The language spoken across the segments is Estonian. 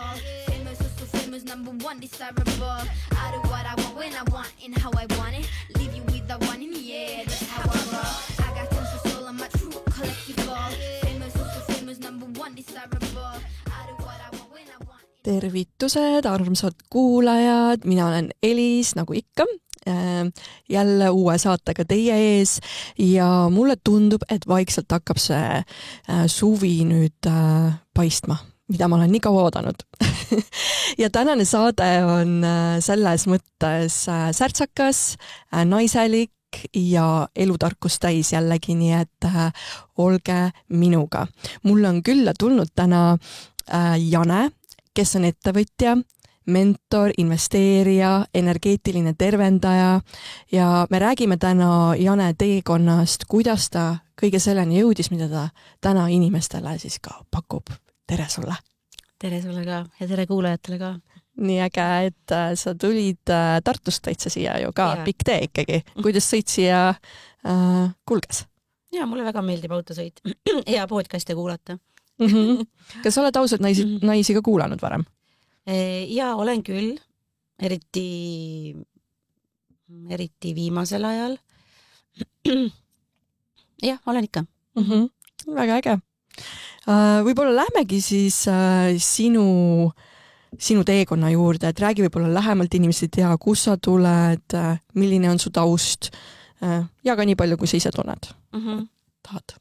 ball. Famous, so famous, number one, desirable. I do what I want, when I want, and how I want it. Leave you with the one in the air, that's how I roll. I got tons of soul, I'm a true collectible. Famous, so famous, number one, desirable. I do what I want, when I want. Tervitused, armsad kuulajad, mina olen Elis, nagu ikka. Jälle uue saatega teie ees ja mulle tundub, et vaikselt hakkab see suvi nüüd paistma, mida ma olen nii kaua oodanud. Ja tänane saade on selles mõttes särtsakas, naiselik ja elutarkust täis jällegi, nii et olge minuga. Mulle on külla tulnud täna Jane, kes on ettevõtja, mentor, investeerija, energeetiline tervendaja ja me räägime täna Jane teekonnast, kuidas ta kõige selleni jõudis, mida ta täna inimestele siis ka pakub. Tere sulle! Tere sulle ka ja tere kuulajatele ka! Nii äge, et sa tulid Tartust täitsa siia ju ka, pikk tee ikkagi. Kuidas sõit siia kulges? Ja, mulle väga meeldib autosõit ja podcast'e kuulata. Kas oled ausalt naisi ka kuulanud varem? Ja, olen küll, eriti viimasel ajal. Jah, olen ikka. Väga äge. Võib-olla lähmegi siis sinu teekonna juurde, et räägi võib-olla lähemalt, inimesed ei tea, kus sa tuled, milline on su taust ja ka nii palju, kui sa ise tunned. Tahad?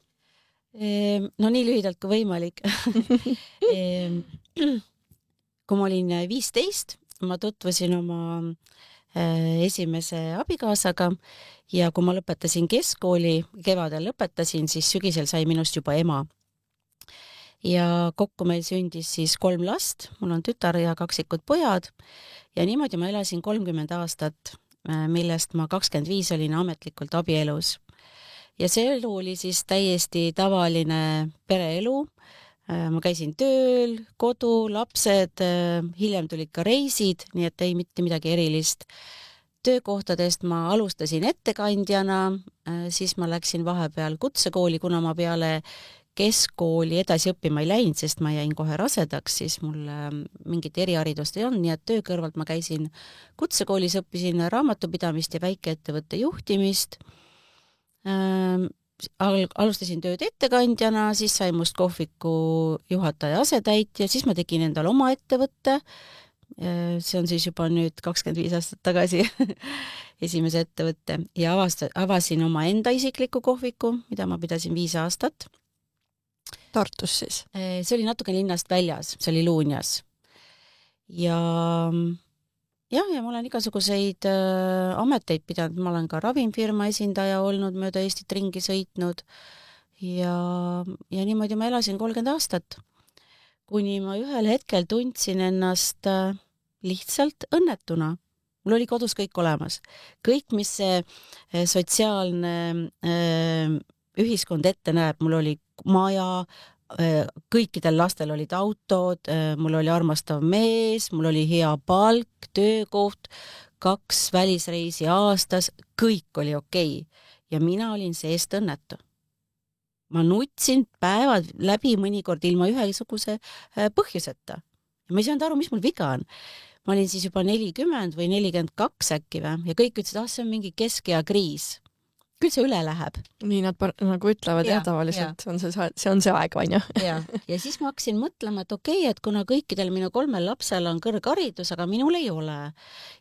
No nii lühidalt kui võimalik. Kui ma olin 15, ma tutvusin oma esimese abikaasaga ja kui ma lõpetasin keskkooli, kevadel lõpetasin, siis sügisel sai minust juba ema. Ja kokku meil sündis siis 3 last, mul on tütar ja 2 pojad ja niimoodi ma elasin 30 aastat, millest ma 25 olin ametlikult abielus. Ja see elu oli siis täiesti tavaline pereelu. Ma käisin tööl, kodu, lapsed, hiljem tulid ka reisid, nii et ei mitte midagi erilist. Töökohtadest ma alustasin ettekandjana, siis ma läksin vahepeal kutsekooli, kuna ma peale keskkooli edasi õppima ei läinud, sest ma jäin kohe rasedaks, siis mul mingit eriharidust ei olnud, nii et töö kõrvalt ma käisin kutsekoolis, õppisin raamatupidamist ja väikeettevõtte juhtimist. Alustasin tööd ettekandjana, siis sai must kohviku juhataja asetäitja, siis ma tegin endal oma ettevõtte. See on siis juba nüüd 25 aastat tagasi esimese ettevõtte ja avasin oma enda isikliku kohviku, mida ma pidasin 5 aastat. Tartus siis? See oli natuke linnast väljas, see oli Luunjas. Ja ma olen igasuguseid ameteid pidanud, ma olen ka ravimfirma esindaja olnud, mööda Eestit ringi sõitnud ja niimoodi ma elasin 30 aastat, kuni ma ühel hetkel tundsin ennast lihtsalt õnnetuna. Mul oli kodus kõik olemas. Kõik, mis see sotsiaalne ühiskond ette näeb, mul oli maja, kõikidel lastel olid autod, mul oli armastav mees, mul oli hea palk, töökoht, 2 välisreisi aastas, kõik oli okei. Ja mina olin seest õnnetu. Ma nutsin päevad läbi mõnikord ilma ühesuguse põhjuseta. Ja ma ei saanud aru, mis mul viga on. Ma olin siis juba 40 või 42 äkki ja kõik ütlesid, see on mingi keskea kriis. Küll see üle läheb. Nii nad nagu ütlevad tavaliselt, see on see aeg, on ju. Ja siis ma hakkasin mõtlema, et okei, et kuna kõikidel minu 3 lapsel on kõrgharidus, aga minul ei ole.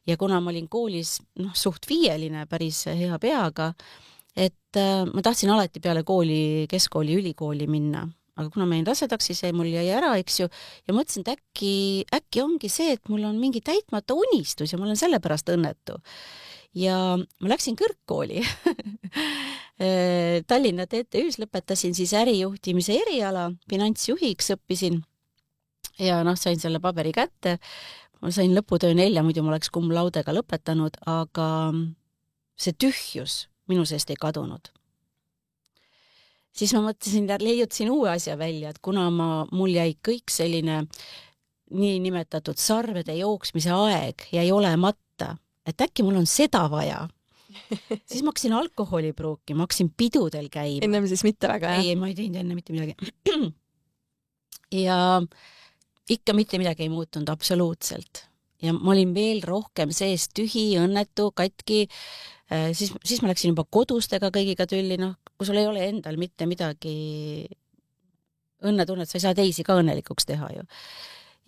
Ja kuna ma olin koolis suht viieline, päris hea peaga, et ma tahtsin alati peale kooli, keskkooli, ülikooli minna. Aga kuna ma jäin rasedaks, siis mul jäi ära, eks ju, ja mõtlesin, et äkki ongi see, et mul on mingi täitmata unistus ja ma olen sellepärast õnnetu. Ja ma läksin kõrgkooli. Tallinna TTÜs lõpetasin siis ärijuhtimise eriala, finantsjuhiks õppisin ja sain selle paberi kätte. Ma sain lõputöö 4, muidu ma oleks cum laudega lõpetanud, aga see tühjus minu seest ei kadunud. Siis ma mõtlesin, leiutasin uue asja välja, et kuna mul jäi kõik selline nii nimetatud sarvede jooksmise aeg jäi olemata, et äkki mul on seda vaja. Siis ma hakkasin alkoholi pruukima, hakkasin pidudel käima. Ennem siis mitte väga, jah? Ei, ma ei teinud enne mitte midagi. Ja ikka mitte midagi ei muutunud absoluutselt. Ja ma olin veel rohkem sees tühi, õnnetu, katki. Siis ma läksin juba kodustega kõigiga tülli, kui sul ei ole endal mitte midagi õnnetunnet, sa ei saa teisi ka õnnelikuks teha ju.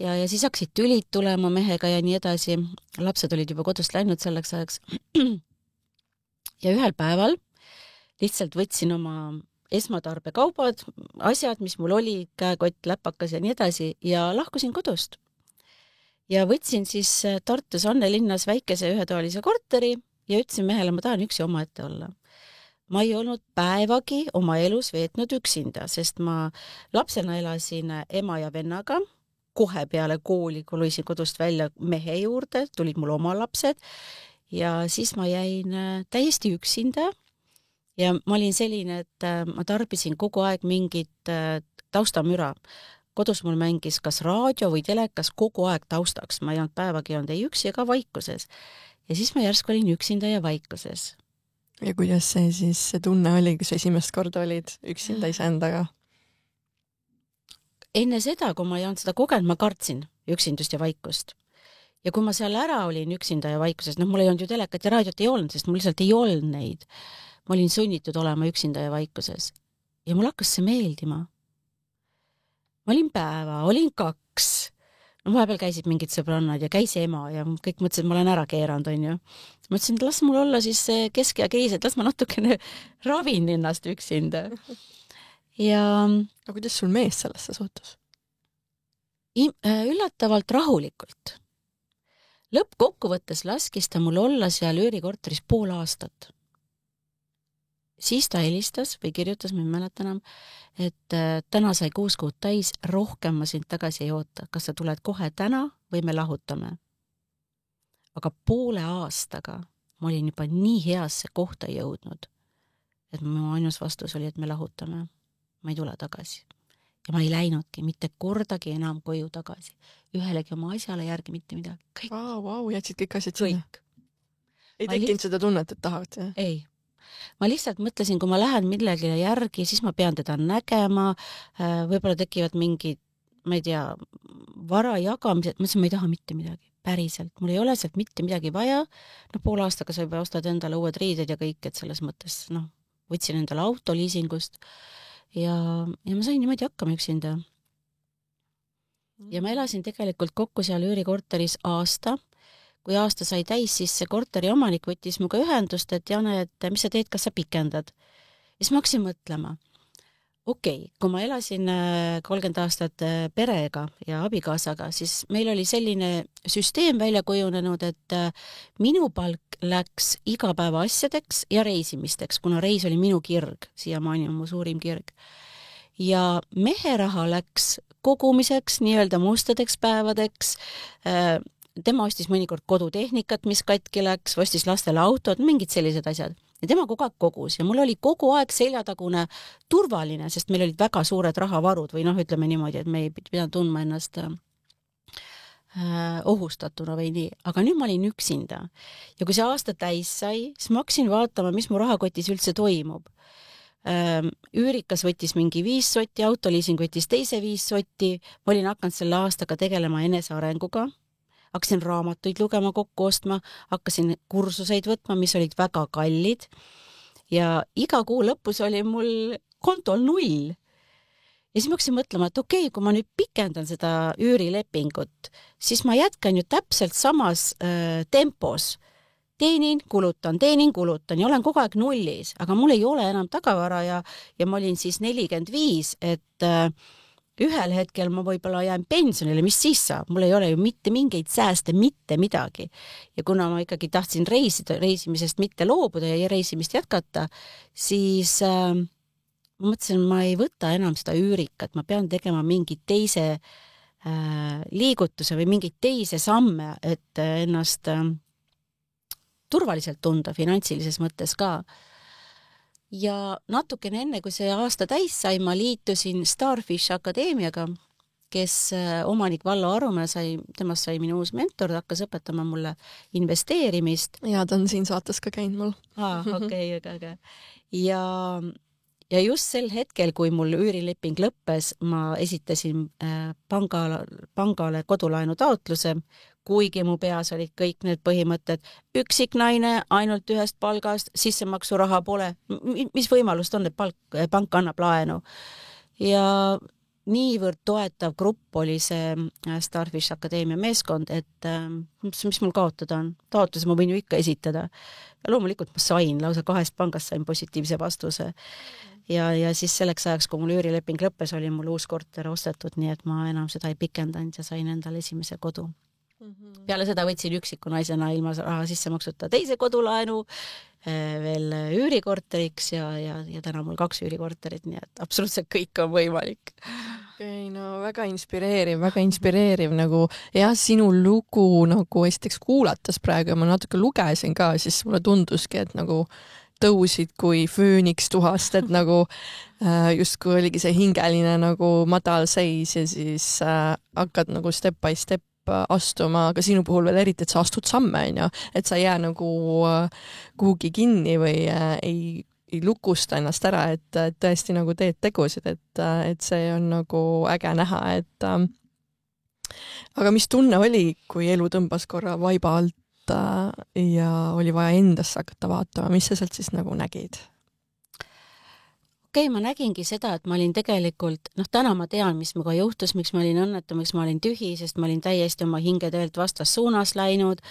Ja siis hakkasid tülid tulema mehega ja nii edasi. Lapsed olid juba kodust läinud selleks ajaks. Ja ühel päeval lihtsalt võtsin oma esmatarbekaubad, asjad, mis mul oli, käekott, läpakas ja nii edasi ja lahkusin kodust. Ja võtsin siis Tartus Annelinnas väikese ühetoalise korteri ja ütlesin mehele, ma tahan üksi omaette olla. Ma ei olnud päevagi oma elus veetnud üksinda, sest ma lapsena elasin ema ja vennaga, kohe peale kooli kolisin kodust välja mehe juurde, tulid mul oma lapsed ja siis ma jäin täiesti üksinda ja ma olin selline, et ma tarbisin kogu aeg mingit taustamüra. Kodus mul mängis kas raadio või telekas kogu aeg taustaks, ma ei olnud päevagi olnud ei üksi ega vaikuses. Ja siis ma järsku olin üksinda ja vaikuses. Ja kuidas see tunne oli, kus esimest korda olid üksinda iseendaga? Enne seda, kui ma ei olnud seda kogenud, ma kartsin üksindust ja vaikust. Ja kui ma seal ära olin üksinda ja vaikuses, mul ei olnud ju telekat ja raadiot ei olnud, sest mul lihtsalt ei olnud neid. Ma olin sunnitud olema üksinda ja vaikuses. Ja mul hakkas see meeldima. Ma olin päeva, olin 2. Vahepeal käisid mingid sõbrannad ja käis ema ja kõik mõtlesid, et ma olen ära keeranud, on ju. Ma ütlesin, et las mul olla siis kesk- ja kriis, et las ma natukene ravin ennast üksinda. Ja kuidas sul mees sellesse suhtus? Üllatavalt rahulikult. Lõppkokkuvõttes laskis ta mul olla seal üürikorteris 5 aastat. Siis ta helistas või kirjutas, ma ei mäleta enam, et täna sai 6 kuud täis, rohkem ma sind tagasi ei oota. Kas sa tuled kohe täna või me lahutame? Aga 5 aastaga ma olin juba nii heasse kohta jõudnud, et mu ainus vastus oli, et me lahutame. Ma ei tule tagasi. Ja ma ei läinudki mitte kordagi enam koju tagasi. Ühelegi oma asjale järgi mitte midagi. Kõik. Vau, jätsid kõik asjad sinna? Kõik. Ei tekkinud seda tunnet, et tahavad? Ja? Ei. Ma lihtsalt mõtlesin, kui ma lähen millegi järgi, siis ma pean teda nägema, võib-olla tekivad mingid, ma ei tea, vara jagamised, ma ei taha mitte midagi, päriselt. Mul ei ole sealt mitte midagi vaja, 5 aastaga sa juba ostad endale uued riided ja kõik, et selles mõttes, võtsin endale auto liisingust ja ma sain niimoodi hakkama üksinda. Ja ma elasin tegelikult kokku seal üürikorteris aasta. Kui aasta sai täis, siis see korteri omanik võttis muga ühendust, et Jane, et mis sa teed, kas sa pikendad? Ja siis ma hakkasin mõtlema, kui ma elasin 30 aastat perega ja abikaasaga, siis meil oli selline süsteem välja kujunenud, et minu palk läks igapäeva asjadeks ja reisimisteks, kuna reis oli minu kirg, siiamaani on mu suurim kirg. Ja mehe raha läks kogumiseks, nii-öelda mustadeks päevadeks, tema ostis mõnikord kodutehnikat, mis katki läks, ostis lastele autod, mingid sellised asjad. Ja tema kogu aeg kogus ja mul oli kogu aeg seljatagune turvaline, sest meil olid väga suured rahavarud või ütleme niimoodi, et me ei pidanud tundma ennast ohustatuna või nii. Aga nüüd ma olin üksinda. Ja kui see aasta täis sai, siis ma hakkasin vaatama, mis mu rahakotis üldse toimub. Üürikas võttis mingi 5 sotti, autoliising võttis teise 5 sotti. Ma olin hakanud selle aastaga tegelema enesearenguga. Hakkasin raamatuid lugema, kokku ostma, hakkasin kursuseid võtma, mis olid väga kallid ja iga kuu lõpus oli mul kontol 0. Ja siis ma hakkasin mõtlema, et kui ma nüüd pikendan seda üürilepingut, siis ma jätkan ju täpselt samas tempos. Teenin, kulutan ja olen kogu aeg 0, aga mul ei ole enam tagavara ja ma olin siis 45, et ühel hetkel ma võib-olla jään pensionile, mis siis saab? Mul ei ole ju mitte mingeid sääste, mitte midagi. Ja kuna ma ikkagi tahtsin reisimisest mitte loobuda ja reisimist jätkata, siis ma mõtlesin, ma ei võta enam seda üürikat, ma pean tegema mingi teise liigutuse või mingi teise samme, et ennast turvaliselt tunda finantsilises mõttes ka. Ja natukene enne, kui see aasta täis sai, ma liitusin Starfish Akadeemiaga, kes omanik Vallo Arumäe temast sai minu uus mentor, hakkas õpetama mulle investeerimist. Ja ta on siin saates ka käinud mul. Okei. Ja ja just sel hetkel, kui mul üürileping lõppes, ma esitasin pangale kodulaenu taotluse, kuigi mu peas olid kõik need põhimõtted, üksik naine, ainult ühest palgast, sissemaksuraha pole, mis võimalust on, et pank annab laenu. Ja niivõrd toetav grupp oli see Starfish Akadeemia meeskond, et mis mul kaotada on. Taotluse ma võin ju ikka esitada. Ja loomulikult ma sain, lausa 2 pangast sain positiivse vastuse. Ja siis selleks ajaks, kui mul üürileping lõppes, oli mul uus korter ostetud, nii et ma enam seda ei pikendanud ja sain endale esimese kodu. Peale seda võtsin üksiku naisena ilma raha sisse maksuta teise kodulaenu, veel üürikorteriks ja täna mul 2 üürikorterit, nii et absoluutselt kõik on võimalik. Okay, no väga inspireeriv nagu jah, sinu lugu nagu esiteks kuulates praegu ja ma natuke lugesin ka, siis mulle tunduski, et nagu tõusid kui fööniks tuhast, et nagu justkui oligi see hingeline nagu madal seis ja siis hakkad nagu step by step astuma, aga sinu puhul veel eriti, et sa astud samme, et sa ei jää nagu kuhugi kinni või ei lukusta ennast ära, et tõesti nagu teed tegusid, et see on nagu äge näha, et aga mis tunne oli, kui elu tõmbas korra vaiba alt ja oli vaja endasse hakata vaatama, mis sa sealt siis nagu nägid? Okei, ma nägingi seda, et ma olin tegelikult, täna ma tean, mis minuga juhtus, miks ma olin õnnetu, miks ma olin tühi, sest ma olin täiesti oma hingeteelt vastas suunas läinud.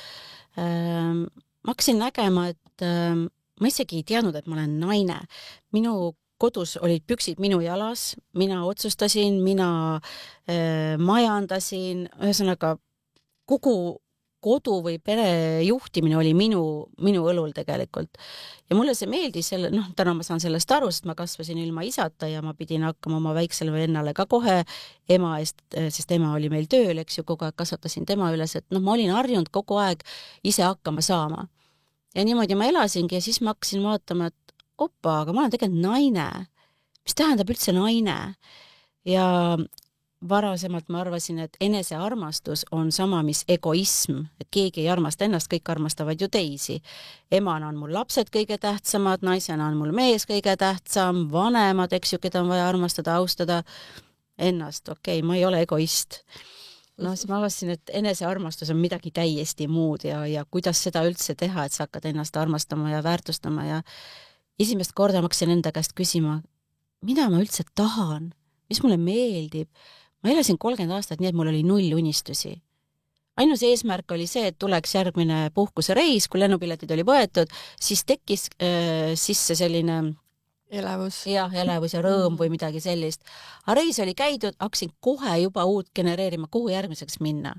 Ma hakkasin nägema, et ma isegi ei teadnud, et ma olen naine. Minu kodus olid püksid minu jalas, mina otsustasin, mina majandasin, ühesõnaga kogu kodu või pere juhtimine oli minu õlul tegelikult. Ja mulle see meeldis, täna ma saan sellest aru, sest ma kasvasin ilma isata ja ma pidin hakkama oma väiksele vennale ka kohe ema eest, sest ema oli meil tööl, eks ju, kogu aeg kasvatasin tema üles, et ma olin harjunud kogu aeg ise hakkama saama. Ja niimoodi ma elasingi ja siis ma hakkasin vaatama, et opa, aga ma olen tegelikult naine. Mis tähendab üldse naine? Ja varasemalt ma arvasin, et enesearmastus on sama, mis egoism, et keegi ei armasta ennast, kõik armastavad ju teisi. Emana on mul lapsed kõige tähtsamad, naisena on mul mees kõige tähtsam, vanemad, eks ju, keda on vaja armastada, austada ennast. Okei, ma ei ole egoist. Siis ma avastasin, et enesearmastus on midagi täiesti muud ja kuidas seda üldse teha, et sa hakkad ennast armastama ja väärtustama ja esimest korda ma hakkasin enda käest küsima, mida ma üldse tahan, mis mulle meeldib. Ma elasin 30 aastat nii, et mul oli 0 unistusi. Ainus eesmärk oli see, et tuleks järgmine puhkusereis, kui lennupiletid oli võetud, siis tekkis sisse selline elevus ja rõõm või midagi sellist. Aga reis oli käidud, hakkasin kohe juba uut genereerima, kuhu järgmiseks minna.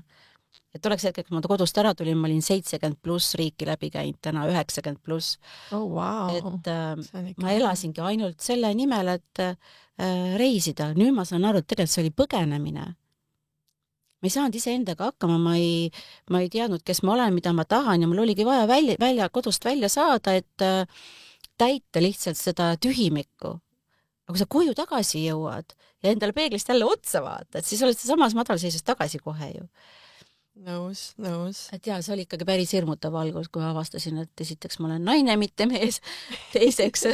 Et oleks hetkel, kui ma kodust ära tulin, ma olin 70+ riiki läbi käinud, täna 90+. Oh, wow. Et ma elasingi ainult selle nimel, et reisida. Nüüd ma saan aru, et tegelikult see oli põgenemine. Ma ei saanud ise endaga hakkama, ma ei teadnud, kes ma olen, mida ma tahan ja mul oligi vaja kodust välja saada, et täita lihtsalt seda tühimikku. Aga kui sa koju tagasi jõuad ja endale peeglist jälle otsa vaatad, siis oled samas madalseisus tagasi kohe ju. Nõus. Et see oli ikkagi päris hirmutav algus, kui avastasin, et esiteks ma olen naine, mitte mees. Teiseks,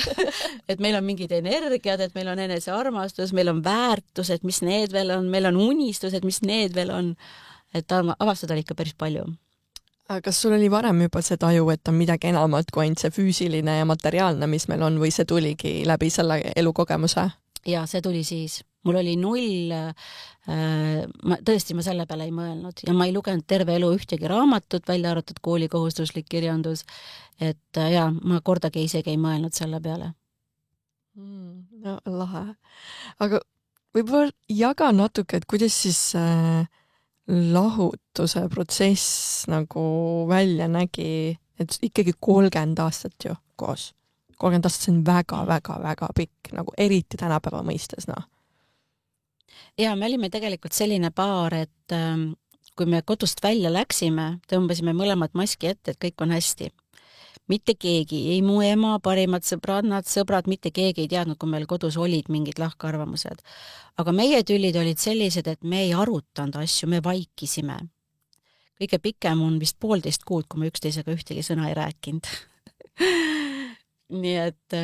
et meil on mingid energiad, et meil on enesearmastus, meil on väärtused, mis need veel on, meil on unistused, mis need veel on. Et avastada oli ikka päris palju. Aga kas sul oli varem juba see taju, et on midagi enamat kui ainult see füüsiline ja materiaalne, mis meil on, või see tuligi läbi selle elukogemuse? Ja see tuli siis. Mul oli 0, ma selle peale ei mõelnud ja ma ei lugenud terve elu ühtegi raamatut, välja arvatud koolikohustuslik kirjandus, et ma kordagi isegi ei mõelnud selle peale. No, lahe. Aga võib-olla jaga natuke, et kuidas siis lahutuse protsess nagu välja nägi, et ikkagi 30 aastat ju koos. 30 aastat see on väga pikk, nagu eriti tänapäeva mõistes, Ja me olime tegelikult selline paar, et kui me kodust välja läksime, tõmbasime mõlemad maski ette, et kõik on hästi. Mitte keegi, ei mu ema, parimad sõbrad, mitte keegi ei teadnud, kui meil kodus olid mingid lahkarvamused. Aga meie tülid olid sellised, et me ei arutanud asju, me vaikisime. Kõige pikem on vist 1,5 kuud, kui me üksteisega ühtegi sõna ei rääkinud. Nii et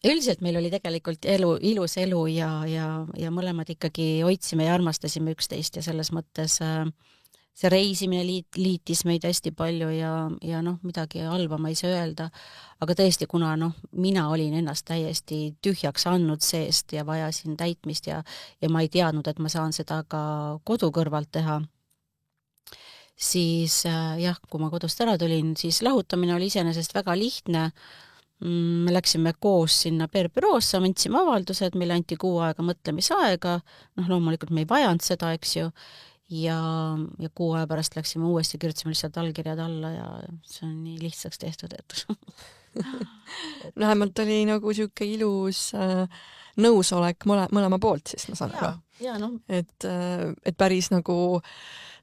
üldiselt meil oli tegelikult ilus elu ja mõlemad ikkagi hoidsime ja armastasime üksteist ja selles mõttes see reisimine liitis meid hästi palju ja midagi halba ma ei saa öelda, aga tõesti, kuna mina olin ennast täiesti tühjaks andnud seest ja vajasin täitmist ja ma ei teadnud, et ma saan seda ka kodu kõrvalt teha, siis kui ma kodust ära tulin, siis lahutamine oli iseenesest väga lihtne. Me läksime koos sinna PR-büroosse, andsime avaldused, meile anti 6 aega mõtlemisaega, loomulikult me ei vajanud seda, eks ju, ja 6 aja pärast läksime uuesti, kirjutasime lihtsalt allkirjad alla ja see on nii lihtsaks tehtud, et vähemalt oli nagu siuke ilus nõusolek mõlema poolt, siis ma saan aru. Et päris nagu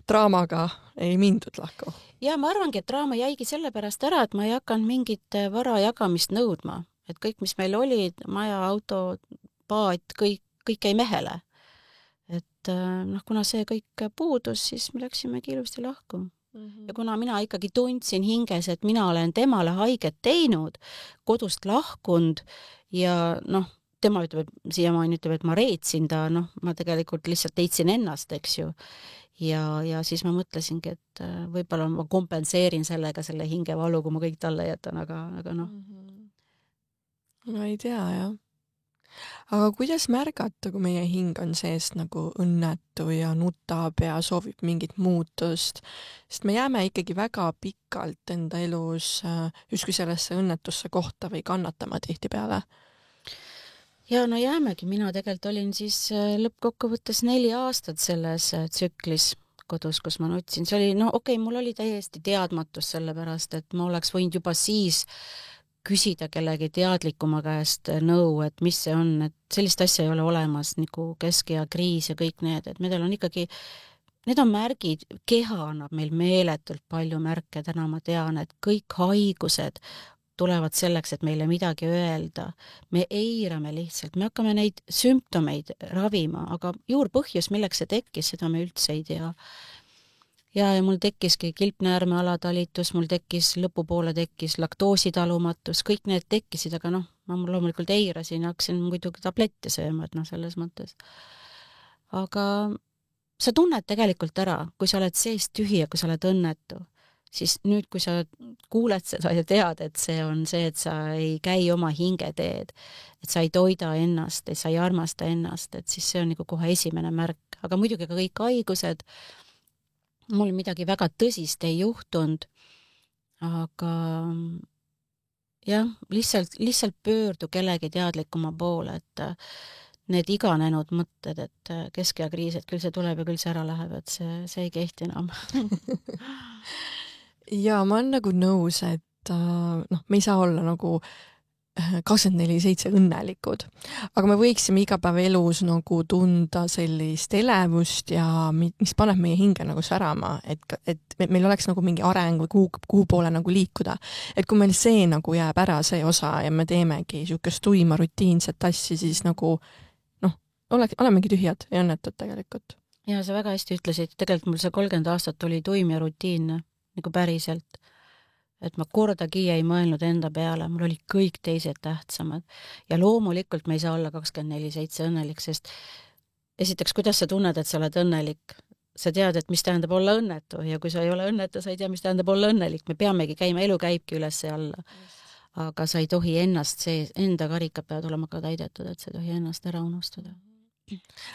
draamaga ei mindud lahku. Ja ma arvangi, et draama jäigi sellepärast ära, et ma ei hakanud mingit vara jagamist nõudma. Et kõik, mis meil olid, maja, auto, paat, kõik jäi mehele. Et kuna see kõik puudus, siis me läksimegi ilusti lahku. Ja kuna mina ikkagi tundsin hinges, et mina olen temale haiget teinud, kodust lahkunud ja tema ütleb, et siiamaani ütleb, et ma reetsin ta, ma tegelikult lihtsalt teitsin ennast, eks ju. Ja siis ma mõtlesingi, et võib-olla ma kompenseerin sellega selle hingevalu, kui ma kõik talle jätan, aga No ei tea, jah. Aga kuidas märgata, kui meie hing on seest nagu õnnetu ja nutab ja soovib mingit muutust, sest me jääme ikkagi väga pikalt enda elus justkui sellesse õnnetusse kohta või kannatama tihtipeale. Ja jäämegi, mina tegelikult olin siis lõppkokkuvõttes 4 aastat selles tsüklis kodus, kus ma nutsin. See oli, mul oli täiesti teadmatus sellepärast, et ma oleks võinud juba siis küsida kellegi teadlikuma käest nõu, et mis see on, et sellist asja ei ole olemas, nagu keskea kriis ja kõik need, et meil on ikkagi, need on märgid, keha annab meil meeletult palju märke, täna ma tean, et kõik haigused tulevad selleks, et meile midagi öelda. Me eirame lihtsalt, me hakkame neid sümptomeid ravima, aga juurpõhjus, milleks see tekkis, seda me üldse ei tea. Ja mul tekkiski kilpnäärme alatalitus, mul lõpupoole tekkis laktoositalumatus, kõik need tekkisid, aga ma loomulikult eirasin ja hakkasin muidugi tablette sööma, et selles mõttes. Aga sa tunned tegelikult ära, kui sa oled seest tühi ja kui sa oled õnnetu, siis nüüd, kui sa kuuled seda ja tead, et see on see, et sa ei käi oma hingeteed, et sa ei toida ennast, et sa ei armasta ennast, et siis see on nagu kohe esimene märk. Aga muidugi ka kõik haigused, mul midagi väga tõsist ei juhtunud, aga jah, lihtsalt pöördu kellegi teadlikuma poole, et need iganenud mõtted, et keskea kriis, et küll see tuleb ja küll see ära läheb, et see ei kehti enam. Ja ma olen nagu nõus, et me ei saa olla nagu 24/7 õnnelikud, aga me võiksime igapäevaelus nagu tunda sellist elevust ja mis paneb meie hinge nagu särama, et meil oleks nagu mingi areng või kuhu poole nagu liikuda. Et kui meil see nagu jääb ära, see osa ja me teemegi niisugust tuima rutiinset asja, siis nagu olemegi tühjad ja õnnetud tegelikult. Ja sa väga hästi ütlesid, tegelikult mul see 30 aastat oli tuim ja rutiinne, nagu päriselt. Et ma kordagi ei mõelnud enda peale, mul oli kõik teised tähtsamad. Ja loomulikult me ei saa olla 24/7 õnnelik, sest esiteks, kuidas sa tunned, et sa oled õnnelik? Sa tead, et mis tähendab olla õnnetu ja kui sa ei ole õnnetu, sa ei tea, mis tähendab olla õnnelik. Me peamegi käima, elu käibki üles ja alla. Aga sa ei tohi enda karikad peavad olema ka täidetud, et sa ei tohi ennast ära unustada.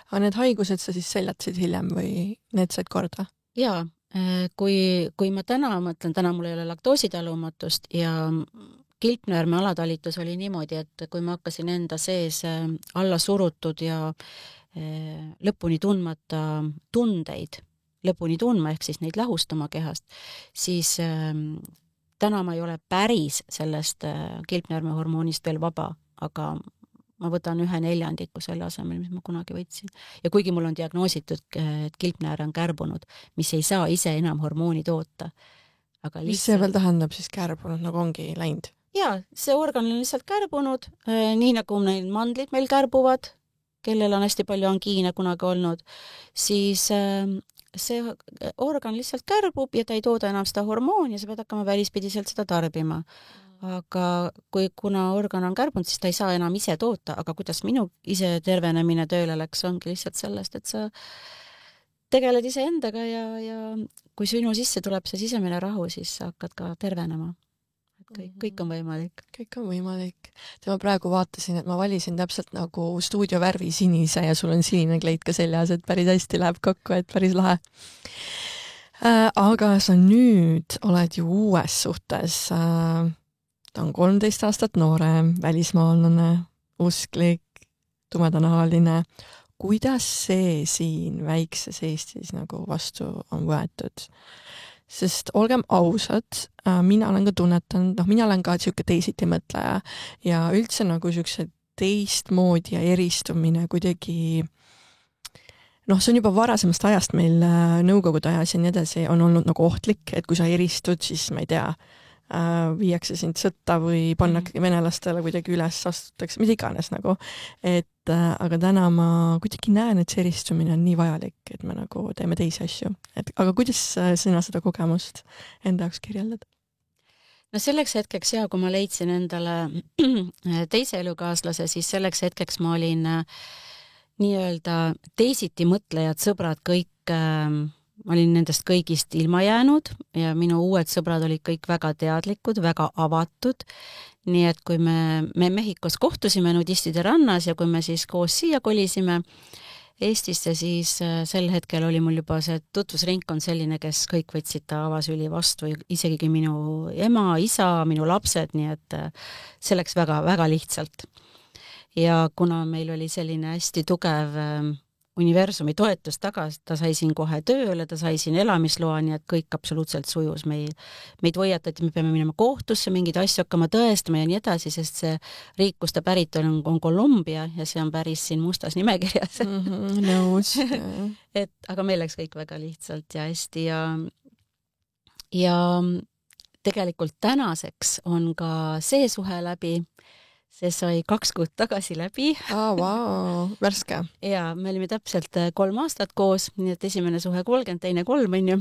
Aga need haigused sa siis seljatasid hiljem või need said korda? Jaa. Kui ma täna mõtlen, täna mul ei ole laktoositalumatust ja kilpnäärme alatalitus oli niimoodi, et kui ma hakkasin enda sees alla surutud ja lõpuni tundmata tundeid, lõpuni tundma ehk siis neid lahustama kehast, siis täna ma ei ole päris sellest kilpnäärme hormoonist veel vaba, aga ma võtan 1/4 selle asemel, mis ma kunagi võtsin. Ja kuigi mul on diagnoositud, et kilpnääre on kärbunud, mis ei saa ise enam hormooni toota. Aga mis see veel tähendab siis kärbunud, nagu ongi läinud? Jaa, see organ on lihtsalt kärbunud, nii nagu need mandlid meil kärbuvad, kellel on hästi palju angiine kunagi olnud, siis see organ lihtsalt kärbub ja ta ei tooda enam seda hormooni ja sa pead hakkama välispidiselt seda tarbima. aga kuna organ on kärbunud, siis ta ei saa enam ise toota, aga kuidas minu ise tervenemine tööle läks, ongi lihtsalt sellest, et sa tegeled iseendaga ja kui sinu sisse tuleb see sisemine rahu, siis sa hakkad ka tervenema. Kõik on võimalik. Kõik on võimalik. Ma praegu vaatasin, et ma valisin täpselt nagu stuudiovärvi sinise ja sul on sinine kleit ka seljas, et päris hästi läheb kokku, et päris lahe. Aga sa nüüd oled ju uues suhtes. Ta on 13 aastat noorem, välismaalane, usklik, tumedanahaline. Kuidas see siin väikses Eestis nagu vastu on võetud? Sest olgem ausad, mina olen ka tunnetanud, mina olen ka siuke teisiti mõtleja ja üldse nagu siukse teistmoodi ja eristumine kuidagi, see on juba varasemast ajast meil nõukogude ajas ja nii edasi on olnud nagu ohtlik, et kui sa eristud, siis ma ei tea, viiakse sind sõtta või pannakse venelastele kuidagi üles, astutakse, mida iganes nagu. Aga täna ma kuidagi näen, et see eristumine on nii vajalik, et me nagu teeme teisi asju. Aga kuidas sina seda kogemust enda jaoks kirjeldad? No selleks hetkeks kui ma leidsin endale teise elukaaslase, siis selleks hetkeks ma olin nii-öelda teisiti mõtlejad, sõbrad, kõik ma olin nendest kõigist ilma jäänud ja minu uued sõbrad olid kõik väga teadlikud, väga avatud. Nii et kui me Mehhikos kohtusime nudistide rannas ja kui me siis koos siia kolisime Eestisse, siis sel hetkel oli mul juba see tutvusringkond selline, kes kõik võtsid ta avasüli vastu, isegi minu ema, isa, minu lapsed, nii et see läks väga, väga lihtsalt. Ja kuna meil oli selline hästi tugev universumi toetus tagas, ta sai siin kohe tööle, ta sai siin elamisloa, nii et kõik absoluutselt sujus. Meid võiatati, me peame minema kohtusse, mingid asju hakkama tõestama ja nii edasi, sest see riik, kus ta pärit on Kolumbia ja see on päris siin mustas nimekirjas. Nõus. Aga meil läks kõik väga lihtsalt ja hästi ja tegelikult tänaseks on ka see suhe läbi. See sai 2 kuud tagasi läbi. Vau, värske. Ja me olime täpselt 3 aastat koos, nii et esimene suhe 30, teine 3, on ju.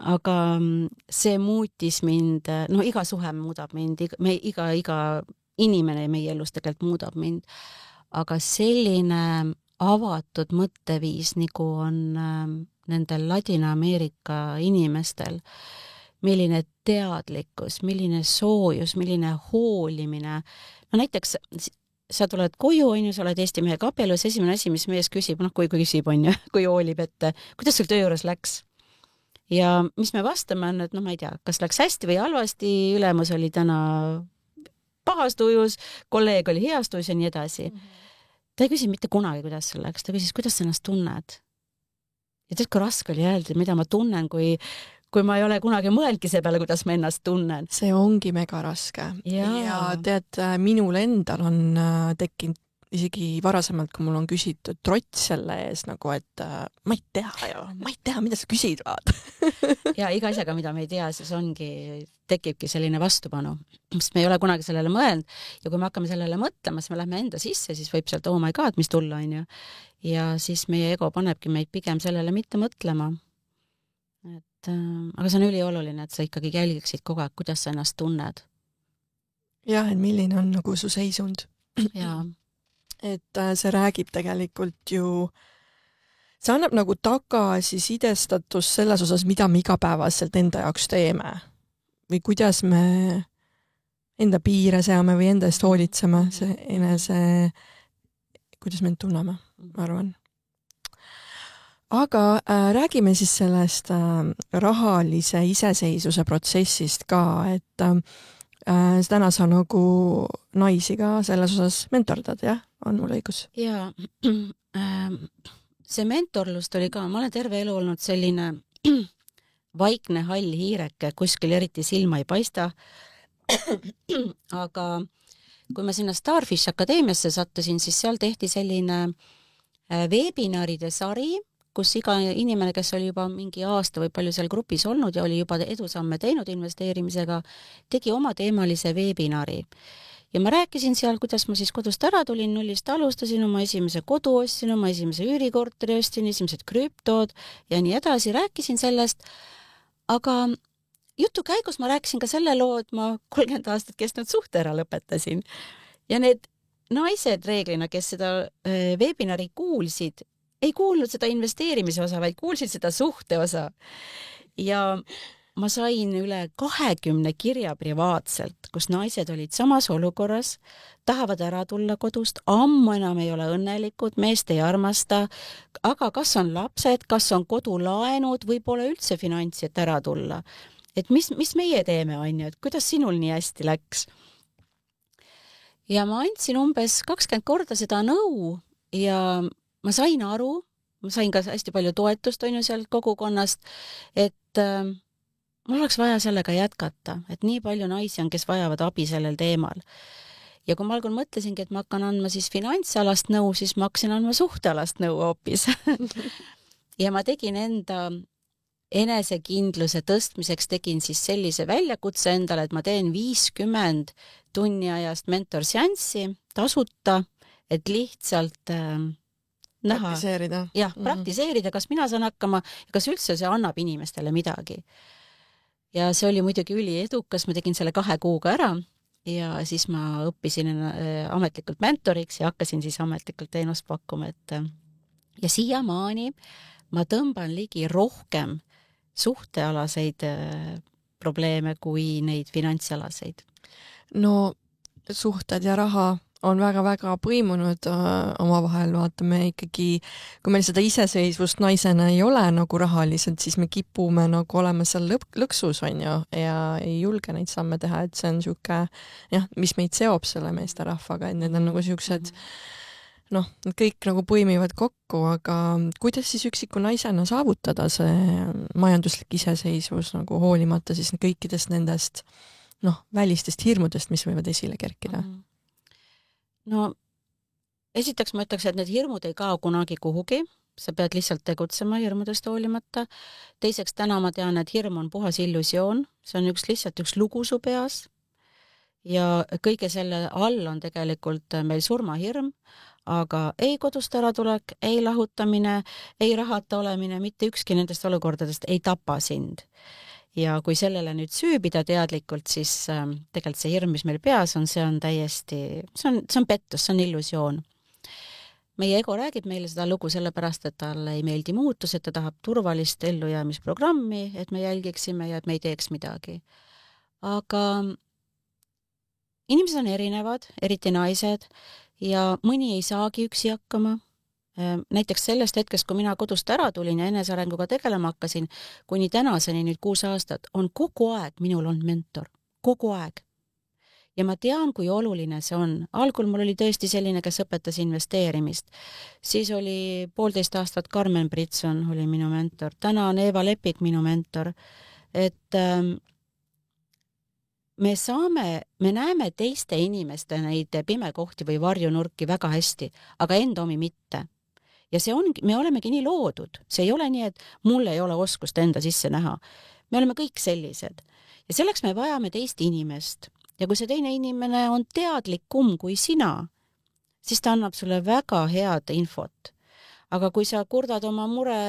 Aga see muutis mind, iga suhe muudab mind, iga inimene meie elus tegelikult muudab mind. Aga selline avatud mõtteviis, nagu on nendel Ladina-Ameerika inimestel, milline teadlikkus, milline soojus, milline hoolimine. Näiteks sa tuled koju, sa oled Eesti mehega abielus, esimene asi, mis mees küsib, kui küsib, on ju, kui hoolib, et kuidas sul töö juures läks? Ja mis me vastame on, et ma ei tea, kas läks hästi või halvasti, ülemus oli täna pahastujus, kolleeg oli heastujus ja nii edasi. Ta ei küsi mitte kunagi, kuidas sul läks, ta küsis, kuidas sa ennast tunned. Ja tead, kui raske oli öelda, mida ma tunnen, kui ma ei ole kunagi mõelnudki see peale, kuidas ma ennast tunnen. See ongi mega raske. Ja tead, minul endal on tekkinud isegi varasemalt, kui mul on küsitud trots selle ees, nagu et ma ei tea, mida sa küsid, vaad. Ja iga asjaga, mida me ei tea, siis tekibki selline vastupanu, sest me ei ole kunagi sellele mõelnud ja kui me hakkame sellele mõtlema, siis me lähme enda sisse, siis võib sealt, oh my god, mis tulla, on ju. Ja siis meie ego panebki meid pigem sellele mitte mõtlema. Aga see on ülioluline, et sa ikkagi jälgiksid kogu aeg, kuidas sa ennast tunned. Jah, et milline on nagu su seisund. Jaa. Et see räägib tegelikult ju, see annab nagu tagasisidestatus selles osas, mida me igapäevaselt enda jaoks teeme. Või kuidas me enda piire seame või enda eest hoolitseme, kuidas me end tunneme, ma arvan. Aga räägime siis sellest rahalise iseseisvuse protsessist ka, et täna sa nagu naisi ka selles osas mentordad, jah? On mul õigus? Jaa, see mentorlust oli ka, ma olen terve elu olnud selline vaikne hall hiireke, kuskil eriti silma ei paista. Aga kui ma sinna Starfish Akadeemiasse sattusin, siis seal tehti selline webinaride sari, kus iga inimene, kes oli juba mingi aasta või palju seal grupis olnud ja oli juba edusamme teinud investeerimisega, tegi oma teemalise webinari. Ja ma rääkisin seal, kuidas ma siis kodust ära tulin, nullist alustasin, oma esimese kodu ostsin, oma esimese üürikorteri ostsin, esimesed krüptod ja nii edasi, rääkisin sellest. Aga jutu käigus ma rääkisin ka selle loo, et ma 30 aastat kestnud suhte ära lõpetasin ja need naised reeglina, kes seda webinari kuulsid, ei kuulnud seda investeerimise osa, vaid kuulsid seda suhte osa. Ja ma sain üle 20 kirja privaatselt, kus naised olid samas olukorras, tahavad ära tulla kodust, ammu enam ei ole õnnelikud, meest ei armasta, aga kas on lapsed, kas on kodulaenud või pole üldse finantsi, et ära tulla. Et mis meie teeme, on ju, et kuidas sinul nii hästi läks? Ja ma andsin umbes 20 korda seda nõu ja ma sain aru, ma sain ka hästi palju toetust on ju sealt kogukonnast, et mul oleks vaja sellega jätkata, et nii palju naisi on, kes vajavad abi sellel teemal. Ja kui ma algul mõtlesingi, et ma hakkan andma siis finantsalast nõu, siis ma hakkasin andma suhtealast nõu hoopis. Ja ma tegin enda enesekindluse tõstmiseks, tegin siis sellise väljakutse endale, et ma teen 50 tunni ajast mentorseanssi tasuta, et lihtsalt näha. Praktiseerida. Jah, praktiseerida, kas mina saan hakkama ja kas üldse see annab inimestele midagi. Ja see oli muidugi üliedukas, ma tegin selle 2 kuuga ära ja siis ma õppisin ametlikult mentoriks ja hakkasin siis ametlikult teenust pakkuma, et ja siiamaani ma tõmban ligi rohkem suhtealaseid probleeme kui neid finantsalaseid. No suhted ja raha on väga-väga põimunud omavahel, vaatame ikkagi, kui meil seda iseseisvust naisena ei ole nagu rahaliselt, siis me kipume nagu olema seal lõksus, on ju, ja ei julge neid samme teha, et see on siuke, jah, mis meid seob selle meesterahvaga, et need on nagu siuksed, noh, kõik nagu põimivad kokku, aga kuidas siis üksiku naisena saavutada see majanduslik iseseisvus nagu hoolimata siis kõikidest nendest, noh, välistest hirmudest, mis võivad esile kerkida? No, esiteks ma ütleks, et need hirmud ei kao kunagi kuhugi, sa pead lihtsalt tegutsema hirmudest hoolimata. Teiseks, täna ma tean, et hirm on puhas illusioon, see on lihtsalt üks lugu su peas ja kõige selle all on tegelikult meil surmahirm, aga ei kodust äratulek, ei lahutamine, ei rahata olemine, mitte ükski nendest olukordadest ei tapa sind. Ja kui sellele nüüd süübida teadlikult, siis tegelikult see hirm, mis meil peas on, see on täiesti, see on pettus, see on illusioon. Meie ego räägib meile seda lugu sellepärast, et talle ei meeldi muutus, et ta tahab turvalist ellujäämisprogrammi, et me jälgiksime ja et me ei teeks midagi. Aga inimesed on erinevad, eriti naised, ja mõni ei saagi üksi hakkama. Näiteks sellest hetkest, kui mina kodust ära tulin ja enesearenguga tegelema hakkasin, kuni tänaseni nüüd 6 aastat, on kogu aeg minul on mentor. Kogu aeg. Ja ma tean, kui oluline see on. Algul mul oli tõesti selline, kes õpetas investeerimist. Siis oli 1,5 aastat Carmen Britson oli minu mentor. Täna on Eva Lepik minu mentor. Et me näeme teiste inimeste neid pimekohti või varjunurki väga hästi, aga enda omi mitte. Ja see ongi, me olemegi nii loodud. See ei ole nii, et mul ei ole oskust enda sisse näha. Me oleme kõik sellised. Ja selleks me vajame teist inimest. Ja kui see teine inimene on teadlikum kui sina, siis ta annab sulle väga head infot. Aga kui sa kurdad oma mure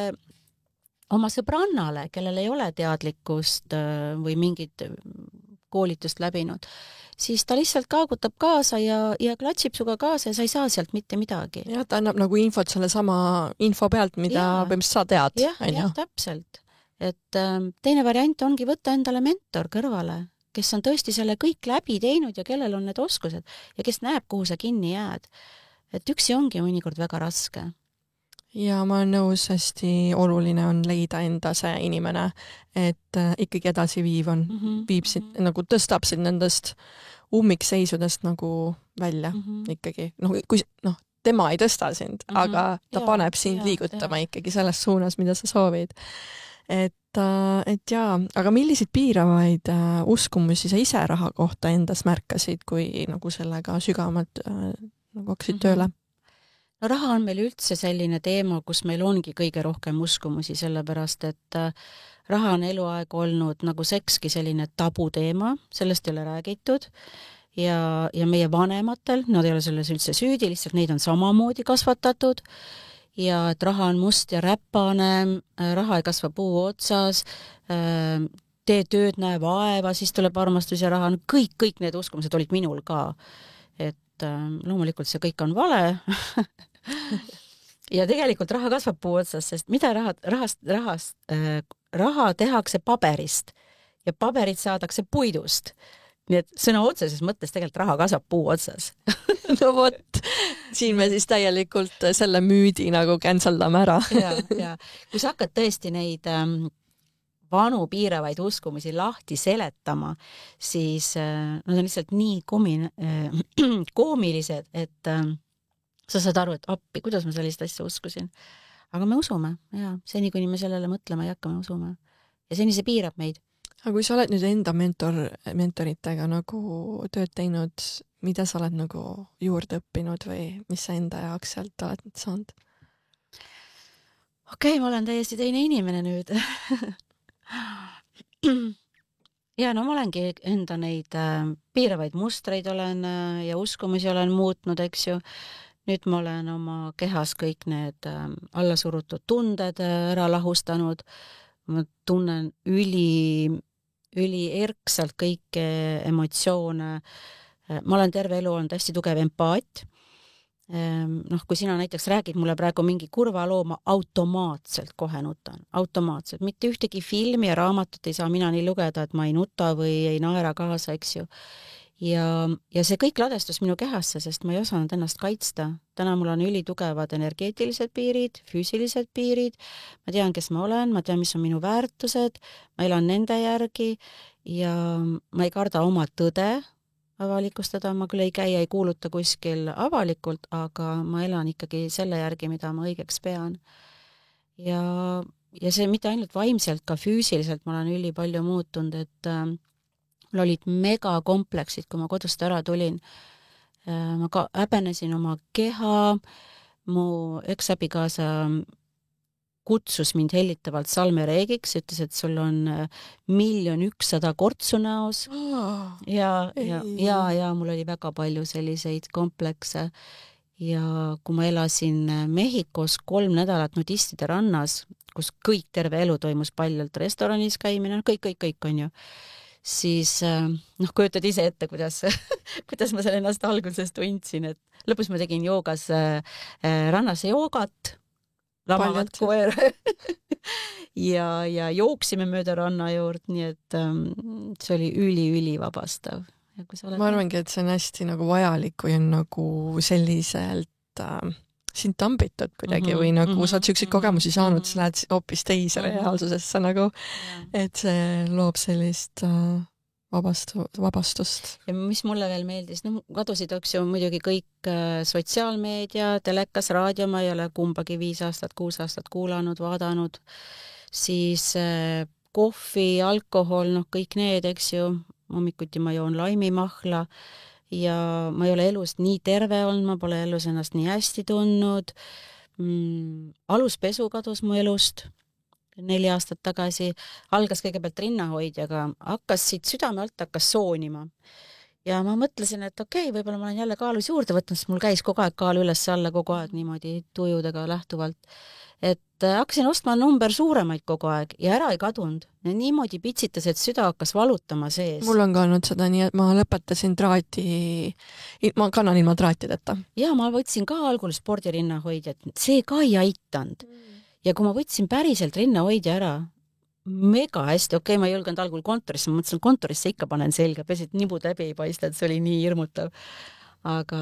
oma sõbrannale, kellel ei ole teadlikkust või mingit koolitust läbinud, siis ta lihtsalt kaagutab kaasa ja klatsib suga kaasa ja sa ei saa sealt mitte midagi. Jah, ta annab nagu infot selle sama info pealt, mida põhimõtteliselt sa tead. Jah, täpselt. Et teine variant ongi võtta endale mentor kõrvale, kes on tõesti selle kõik läbi teinud ja kellel on need oskused ja kes näeb, kuhu sa kinni jääd. Et üksi ongi mõnikord väga raske. Ja ma olen nõus, hästi oluline on leida enda see inimene, et ikkagi edasi viib nagu tõstab sind nendest ummikseisudest nagu välja ikkagi. Kui tema ei tõsta sind, aga ta paneb sind liigutama ikkagi selles suunas, mida sa soovid. Et aga milliseid piiravaid uskumusi sa ise raha kohta endas märkasid, kui nagu sellega sügavamalt nagu hakkasid tööle? No raha on meil üldse selline teema, kus meil ongi kõige rohkem uskumusi, sellepärast, et raha on eluaeg olnud nagu sekski selline tabuteema, sellest ei ole räägitud ja meie vanematel, nad ei ole selles üldse süüdi, lihtsalt neid on samamoodi kasvatatud ja et raha on must ja räpane, raha ei kasva puu otsas, tee tööd, näe vaeva, siis tuleb armastus ja raha, no kõik need uskumused olid minul ka. Et loomulikult see kõik on vale. Ja tegelikult raha kasvab puu otsas, sest mida raha tehakse paberist ja paberit saadakse puidust. Nii et sõna otseses mõttes tegelikult raha kasvab puu otsas. No vot, siin me siis täielikult selle müüdi nagu canceldame ära. ja. Kui sa hakkad tõesti neid vanu piiravaid uskumusi lahti seletama, siis nad on lihtsalt nii koomilised, et sa saad aru, et appi, kuidas ma sellist asja uskusin. Aga me usume, ja seni, kuni me sellele mõtlema ei hakka, me usume. Ja seni see piirab meid. Aga kui sa oled nüüd enda mentoritega nagu tööd teinud, mida sa oled nagu juurde õppinud või mis sa enda jaoks sealt oled saanud? Okei, ma olen täiesti teine inimene nüüd. Ja no ma olengi enda neid piiravaid mustreid olen ja uskumusi olen muutnud, eks ju. Nüüd ma olen oma kehas kõik need allasurutud tunded ära lahustanud. Ma tunnen üli erksalt kõike emotsioone. Ma olen terve elu olnud hästi tugev empaat. Kui sina näiteks räägid mulle praegu mingi kurva loo, ma automaatselt kohe nutan. Automaatselt. Mitte ühtegi filmi ja raamatut ei saa mina nii lugeda, et ma ei nuta või ei naera kaasa, eks ju. Ja see kõik ladestus minu kehasse, sest ma ei osanud ennast kaitsta. Täna mul on ülitugevad energeetilised piirid, füüsilised piirid. Ma tean, kes ma olen, ma tean, mis on minu väärtused, ma elan nende järgi ja ma ei karda oma tõde avalikustada, ma küll ei käi, ei kuuluta kuskil avalikult, aga ma elan ikkagi selle järgi, mida ma õigeks pean. Ja see mitte ainult vaimselt, ka füüsiliselt ma olen üli palju muutunud, et mul olid megakompleksid, kui ma kodust ära tulin. Ma ka häbenesin oma keha, mu eksabikaasa kutsus mind hellitavalt salmereegiks, ütles, et sul on 1,100,000 kortsu näos. Ja mul oli väga palju selliseid komplekse. Ja kui ma elasin Mehhikos 3 nädalat nudistide rannas, kus kõik terve elu toimus paljalt restoranis käimine, kõik on ju, siis kujutad ise ette, kuidas ma selle ennast alguses tundsin, et lõpus ma tegin joogas rannas joogat, lamavat koer ja jooksime mööda ranna juurde, nii et see oli üli vabastav. Ma arvangi, et see on hästi nagu vajalik, kui on nagu selliselt sind tambitud kuidagi või nagu sa oled selliseid kogemusi saanud, siis lähed hoopis teise reaalsusesse nagu, et see loob sellist vabastust. Ja mis mulle veel meeldis, kadusid ju muidugi kõik sotsiaalmeedia, telekas, raadio, ma ei ole kumbagi 5 aastat, 6 aastat kuulanud, vaadanud, siis kohvi, alkohol, kõik need, eks ju, hommikuti ma joon laimimahla ja ma ei ole elus nii terve olnud, ma pole elus ennast nii hästi tundnud. Aluspesu kadus mu elust 4 aastat tagasi, algas kõigepealt rinnahoidjaga, hakkas siit südame alt, hakkas soonima. Ja ma mõtlesin, et okei, võib-olla ma olen jälle kaalus juurde võtnud, sest mul käis kogu aeg kaal üles alla, kogu aeg niimoodi tujudega lähtuvalt. Et hakkasin ostma number suuremaid kogu aeg ja ära ei kadunud. Niimoodi pitsitas, et süda hakkas valutama sees. Mul on ka olnud seda nii, et ma lõpetasin ma kannan ilma traatideta. Ja ma võtsin ka algul spordirinnahoidjat, see ka ei aitanud. Ja kui ma võtsin päriselt rinnahoidja ära, mega hästi, okei, ma ei julgenud algul kontorisse, ma mõtlesin, kontorisse ikka panen selga, peaasi, et nibud läbi ei paista, et see oli nii hirmutav. Aga,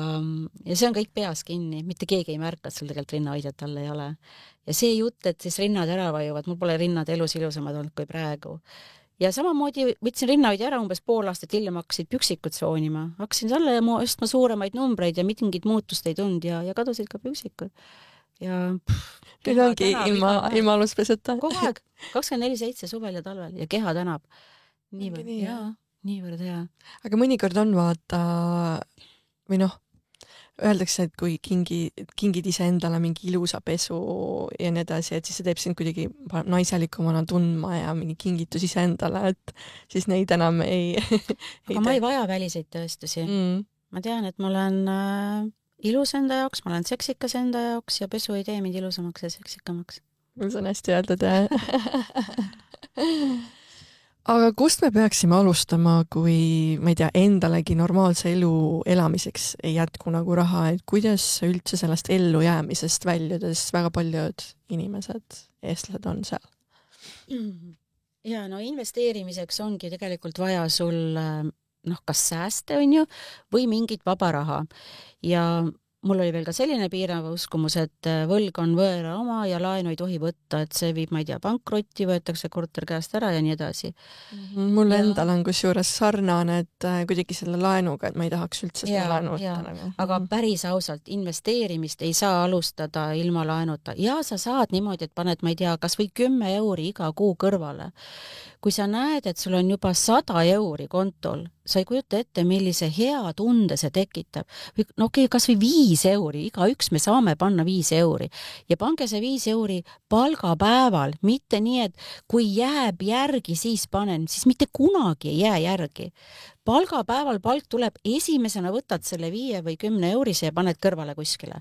ja see on kõik peas kinni, mitte keegi ei märka, et sul tegelikult rinnahoidjat all ei ole. Ja see jutt, et siis rinnad ära vajuvad, mul pole rinnad elus ilusamad olnud kui praegu. Ja samamoodi võtsin rinnahoidja ära, umbes pool aastat hiljem hakkasid püksikud soonima. Hakkasin selle ostma suuremaid numbreid ja mingit muutust ei tund ja kadusid ka püksikud. Ja nüüd ongi ilma aluspesuta. Kogu aeg, 24/7 suvel ja talvel ja keha tänab. Niivõrd hea. Aga mõnikord on vaata, või öeldakse, et kui kingid ise endale mingi ilusa pesu ja nii edasi, et siis see teeb sind kuidagi naiselikumana tundma ja mingi kingitus ise endale, et siis neid enam ei Aga ma ei vaja väliseid tõestusi. Ma tean, et ma olen ilus enda jaoks, ma olen seksikas enda jaoks ja pesu ei tee mind ilusamaks ja seksikamaks. See on hästi öeldud, jah. aga kust me peaksime alustama, kui, ma ei tea, endalegi normaalse elu elamiseks ei jätku nagu raha, et kuidas üldse sellest ellujäämisest väljudes väga paljud inimesed, eestlased on seal? Ja no investeerimiseks ongi tegelikult vaja sul kas sääste, on ju, või mingit vaba raha. Ja mul oli veel ka selline piirav uskumus, et võlg on võõra oma ja laenu ei tohi võtta, et see viib, ma ei tea, pankrotti, võetakse korter käest ära ja nii edasi. Mul endal on kusjuures sarnane, et kuidagi selle laenuga, et ma ei tahaks üldse selle laenu võtta. Nagu. Aga päris ausalt, investeerimist ei saa alustada ilma laenuta. Ja sa saad niimoodi, et paned, ma ei tea, kas või 10 euri iga kuu kõrvale. Kui sa näed, et sul on juba 100 euri kontol, sa ei kujuta ette, millise hea tunde see tekitab. No okei, kas või 5 euri, igaüks me saame panna 5 euri ja pange see 5 euri palgapäeval, mitte nii, et kui jääb järgi, siis panen, siis mitte kunagi ei jää järgi. Palgapäeval palk tuleb, esimesena võtad selle 5 või 10 eurise ja paned kõrvale kuskile.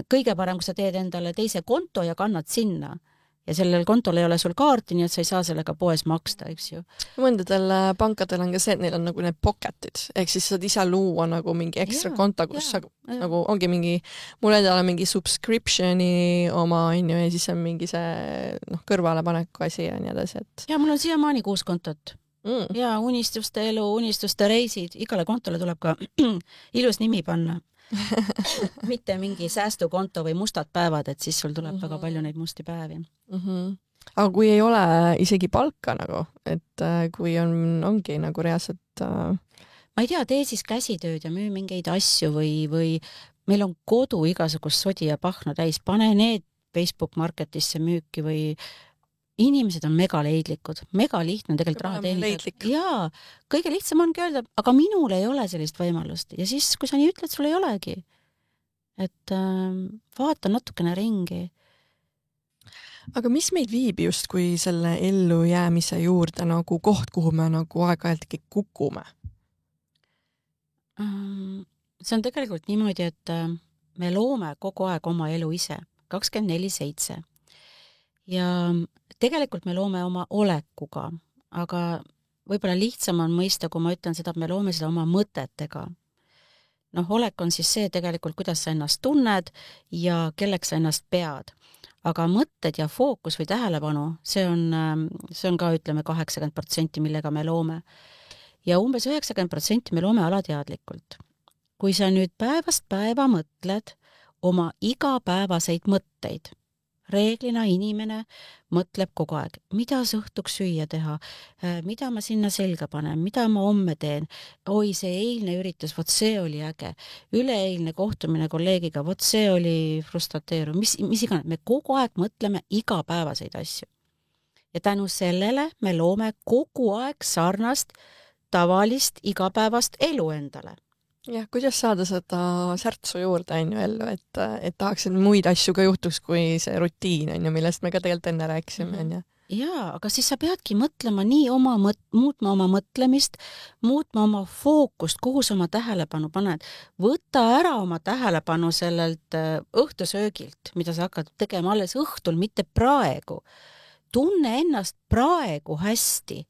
Kõige parem, kui sa teed endale teise konto ja kannad sinna. Ja sellel kontol ei ole sul kaarti, nii et sa ei saa sellega poes maksta, eks ju. Mõndadel pankadel on ka see, et neil on nagu need pocketid, ehk siis saad ise luua nagu mingi ekstra konto, kus sa nagu ongi mingi, mul endal on mingi subscriptioni oma, ja siis on mingi see kõrvalepaneku asi ja nii edasi, et. Ja mul on siiamaani 6 kontot. Ja unistuste elu, unistuste reisid, igale kontole tuleb ka ilus nimi panna. Mitte mingi säästukonto või mustad päevad, et siis sul tuleb väga palju neid musti päevi. Aga kui ei ole isegi palka nagu, et kui ongi nagu reaalselt ma ei tea, tee siis käsitööd ja müü mingeid asju või meil on kodu igasugust sodi ja pahna täis, pane need Facebook Marketisse müüki või inimesed on megaleidlikud, megalihtne on tegelikult raha teenida. Jaa, kõige lihtsam ongi öelda, aga minul ei ole sellist võimalust ja siis, kui sa nii ütled, sul ei olegi. Et vaata natukene ringi. Aga mis meid viib just kui selle ellujäämise juurde nagu koht, kuhu me nagu aeg-ajalt kukume? See on tegelikult niimoodi, et me loome kogu aeg oma elu ise, 24/7. Ja tegelikult me loome oma olekuga, aga võib-olla lihtsam on mõista, kui ma ütlen seda, et me loome seda oma mõtetega. Olek on siis see tegelikult, kuidas sa ennast tunned ja kelleks sa ennast pead. Aga mõtted ja fookus või tähelepanu, see on ka, ütleme, 80%, millega me loome. Ja umbes 90% me loome alateadlikult. Kui sa nüüd päevast päeva mõtled oma igapäevaseid mõtteid, reeglina inimene mõtleb kogu aeg, mida õhtuks süüa teha, mida ma sinna selga panen, mida ma homme teen. Oi, see eilne üritus, vot see oli äge. Üleeilne kohtumine kolleegiga, vot see oli frustrateeruv. Mis iganes, me kogu aeg mõtleme igapäevaseid asju. Ja tänu sellele me loome kogu aeg sarnast, tavalist, igapäevast elu endale. Jah, kuidas saada seda särtsu juurde ellu, et tahaks, et muid asju ka juhtuks kui see rutiin, millest me ka tegelikult enne rääkisime. Jaa, aga siis sa peadki mõtlema nii muutma oma mõtlemist, muutma oma fookust, kuhu sa oma tähelepanu paned. Võta ära oma tähelepanu sellelt õhtusöögilt, mida sa hakkad tegema alles õhtul, mitte praegu. Tunne ennast praegu hästi.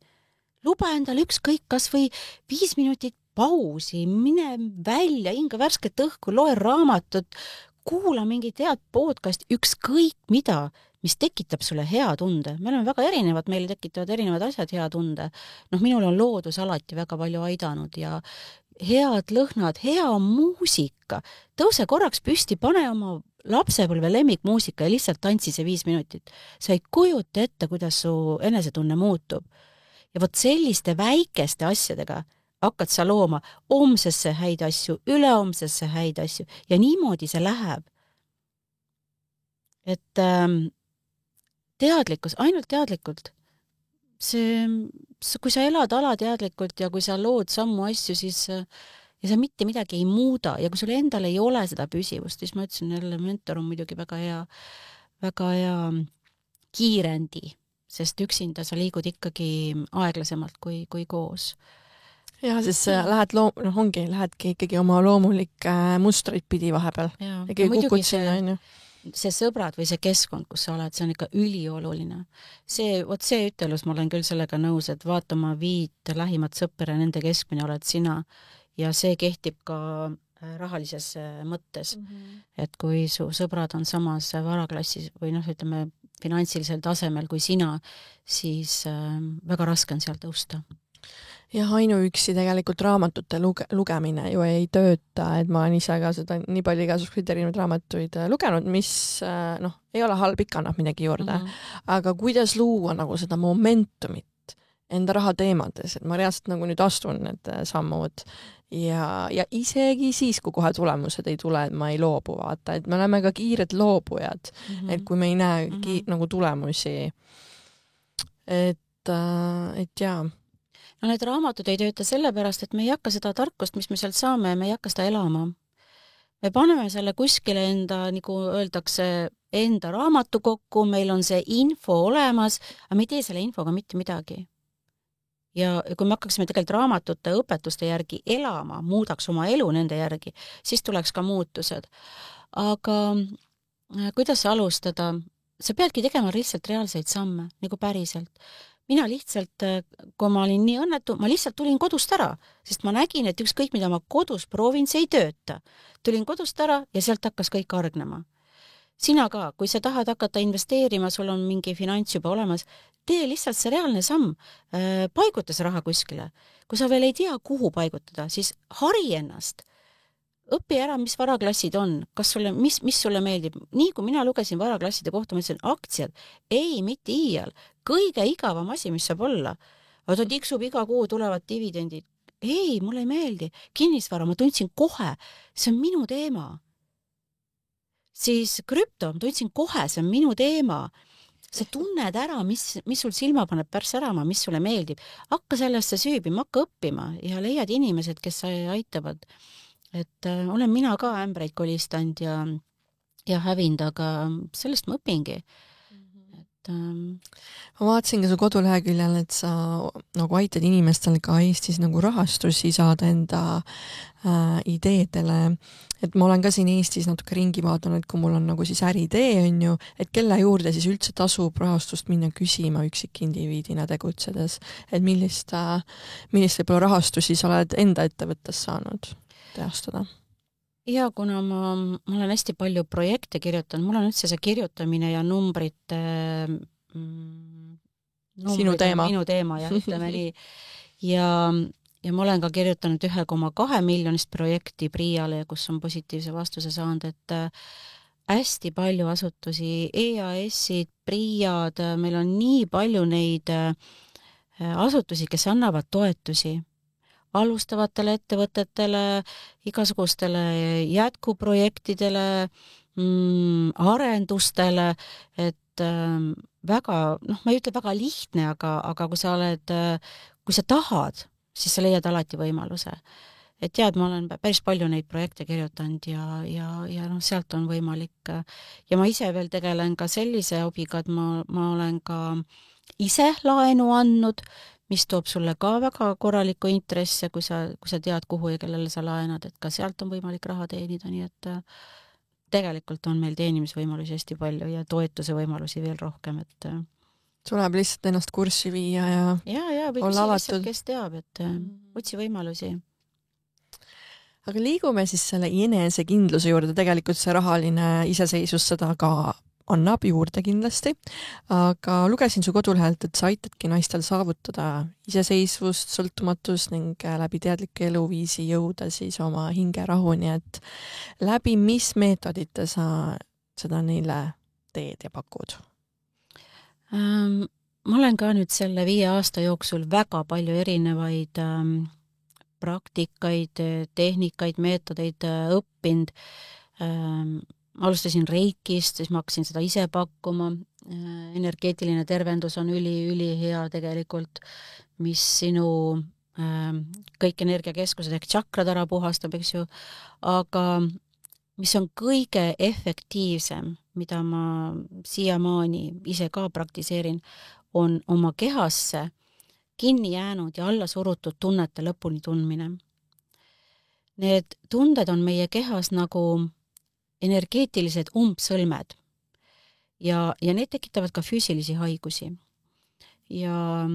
Luba endale ükskõik kas või 5 minutit pausi, mine välja, hinga värsket õhku, loe raamatut, kuula mingit head podcast, ükskõik mida, mis tekitab sulle hea tunde. Me oleme väga erinevad, meile tekitavad erinevad asjad hea tunde. Minul on loodus alati väga palju aidanud ja head lõhnad, hea muusika. Tõuse korraks püsti, pane oma lapsepõlve lemmikmuusika ja lihtsalt tantsi see 5 minutit. Sa ei kujuta ette, kuidas su enesetunne muutub. Ja vot selliste väikeste asjadega hakkad sa looma homsesse häid asju, ülehomsesse häid asju ja niimoodi see läheb. Et teadlikkus, ainult teadlikult. Kui sa elad alateadlikult ja kui sa lood sammu asju, siis ja sa mitte midagi ei muuda ja kui sul endal ei ole seda püsivust, siis ma ütlesin, jälle mentor on muidugi väga hea kiirendi, sest üksinda sa liigud ikkagi aeglasemalt kui koos. Ja siis lähedki ikkagi oma loomulik mustreid pidi vahepeal. Ja kukud sinna, see sõbrad või see keskkond, kus sa oled, see on ikka ülioluline. See ütelus, ma olen küll sellega nõus, et vaata oma 5 lähimat sõpra, nende keskmine oled sina ja see kehtib ka rahalises mõttes. Et kui su sõbrad on samas varaklassis või ütleme, finantsilisel tasemel kui sina, siis väga raske on seal tõusta. Jah, ainuüksi tegelikult raamatute lugemine ju ei tööta, et ma olen ise ka seda nii palju igasuguseid erinevaid raamatuid lugenud, mis ei ole halb, ikka annab midagi juurde. Aga kuidas luua nagu seda momentumit enda raha teemades, et ma reaalselt nagu nüüd astun need sammud ja isegi siis, kui kohe tulemused ei tule, et ma ei loobu, vaata, et me oleme ka kiired loobujad, et kui me ei näe nagu tulemusi, et jaa. No need raamatud ei tööta sellepärast, et me ei hakka seda tarkust, mis me sealt saame, me ei hakka seda elama. Me paneme selle kuskile enda, nagu öeldakse, enda raamatu kokku, meil on see info olemas, aga me ei tee selle infoga mitte midagi. Ja kui me hakkaksime tegelikult raamatute õpetuste järgi elama, muudaks oma elu nende järgi, siis tuleks ka muutused. Aga kuidas alustada? Sa peadki tegema lihtsalt reaalseid samme, nagu päriselt. Mina lihtsalt, kui ma olin nii õnnetu, ma lihtsalt tulin kodust ära, sest ma nägin, et ükskõik, mida ma kodus proovin, see ei tööta. Tulin kodust ära ja sealt hakkas kõik argnema. Sina ka, kui sa tahad hakata investeerima, sul on mingi finants juba olemas, tee lihtsalt see reaalne samm, paiguta see raha kuskile. Kui sa veel ei tea, kuhu paigutada, siis hari ennast. Õpi ära, mis varaklassid on, mis sulle meeldib. Nii kui mina lugesin varaklasside kohta, ma ütlesin, aktsiad, ei, mitte iial, kõige igavam asi, mis saab olla. Aga ta tiksub iga kuu tulevad dividendid. Ei, mulle ei meeldi. Kinnisvara, ma tundsin kohe, see on minu teema. Siis krüpto, ma tundsin kohe, see on minu teema. Sa tunned ära, mis sul silma paneb pärs ärama, mis sulle meeldib. Hakka sellesse süübima, hakka õppima ja leiad inimesed, kes aitavad. Et olen mina ka ämbreid kolistanud ja hävinud, aga sellest ma õpingi. Ma vaatasin ka su koduleheküljel, et sa nagu aitad inimestel ka Eestis nagu rahastusi saada enda ideedele. Et ma olen ka siin Eestis natuke ringi vaadanud, kui mul on nagu siis äriidee on ju, et kelle juurde siis üldse tasub rahastust minna küsima üksikindiviidina tegutsedes. Et millist võib-olla rahastusi sa oled enda ettevõttes saanud teastada? Ja kuna ma olen hästi palju projekte kirjutanud, mul on üldse see kirjutamine ja numbrite sinu teema. Minu teema ja ütleme nii. Ja ma olen ka kirjutanud 1,2 miljonist projekti Priiale, kus on positiivse vastuse saanud, et hästi palju asutusi, EAS-id, Priiad, meil on nii palju neid asutusi, kes annavad toetusi alustavatele ettevõtetele, igasugustele jätkuprojektidele, arendustele, et väga, ma ei ütle väga lihtne, aga kui sa tahad, siis sa leiad alati võimaluse. Et tead, ma olen päris palju neid projekte kirjutanud ja sealt on võimalik. Ja ma ise veel tegelen ka sellise hobiga, et ma olen ka ise laenu andnud, mis toob sulle ka väga korralikku intresse, kui sa tead, kuhu ja kellele sa laenad, et ka sealt on võimalik raha teenida, nii et tegelikult on meil teenimisvõimalusi hästi palju ja toetuse võimalusi veel rohkem, et tuleb lihtsalt ennast kurssi viia ja olla avatud. Kes teab, et otsi võimalusi. Aga liigume siis selle enesekindluse juurde, tegelikult see rahaline iseseisvus seda ka annab juurde kindlasti, aga lugesin su kodulehelt, et sa aitadki naistel saavutada iseseisvust, sõltumatust ning läbi teadliku eluviisi jõuda siis oma hingerahuni, et läbi mis meetodite sa seda neile teed ja pakud? Ma olen ka nüüd selle 5 aasta jooksul väga palju erinevaid praktikaid, tehnikaid, meetodeid õppinud. Alustasin reikist, siis ma hakkasin seda ise pakkuma. Energeetiline tervendus on üli hea tegelikult, mis sinu kõik energiakeskused ehk tšakrad ära puhastab, eks ju, aga mis on kõige efektiivsem, mida ma siiamaani ise ka praktiseerin, on oma kehasse kinni jäänud ja alla surutud tunnete lõpuni tundmine. Need tunded on meie kehas nagu energeetilised umbsõlmed ja need tekitavad ka füüsilisi haigusi. Ja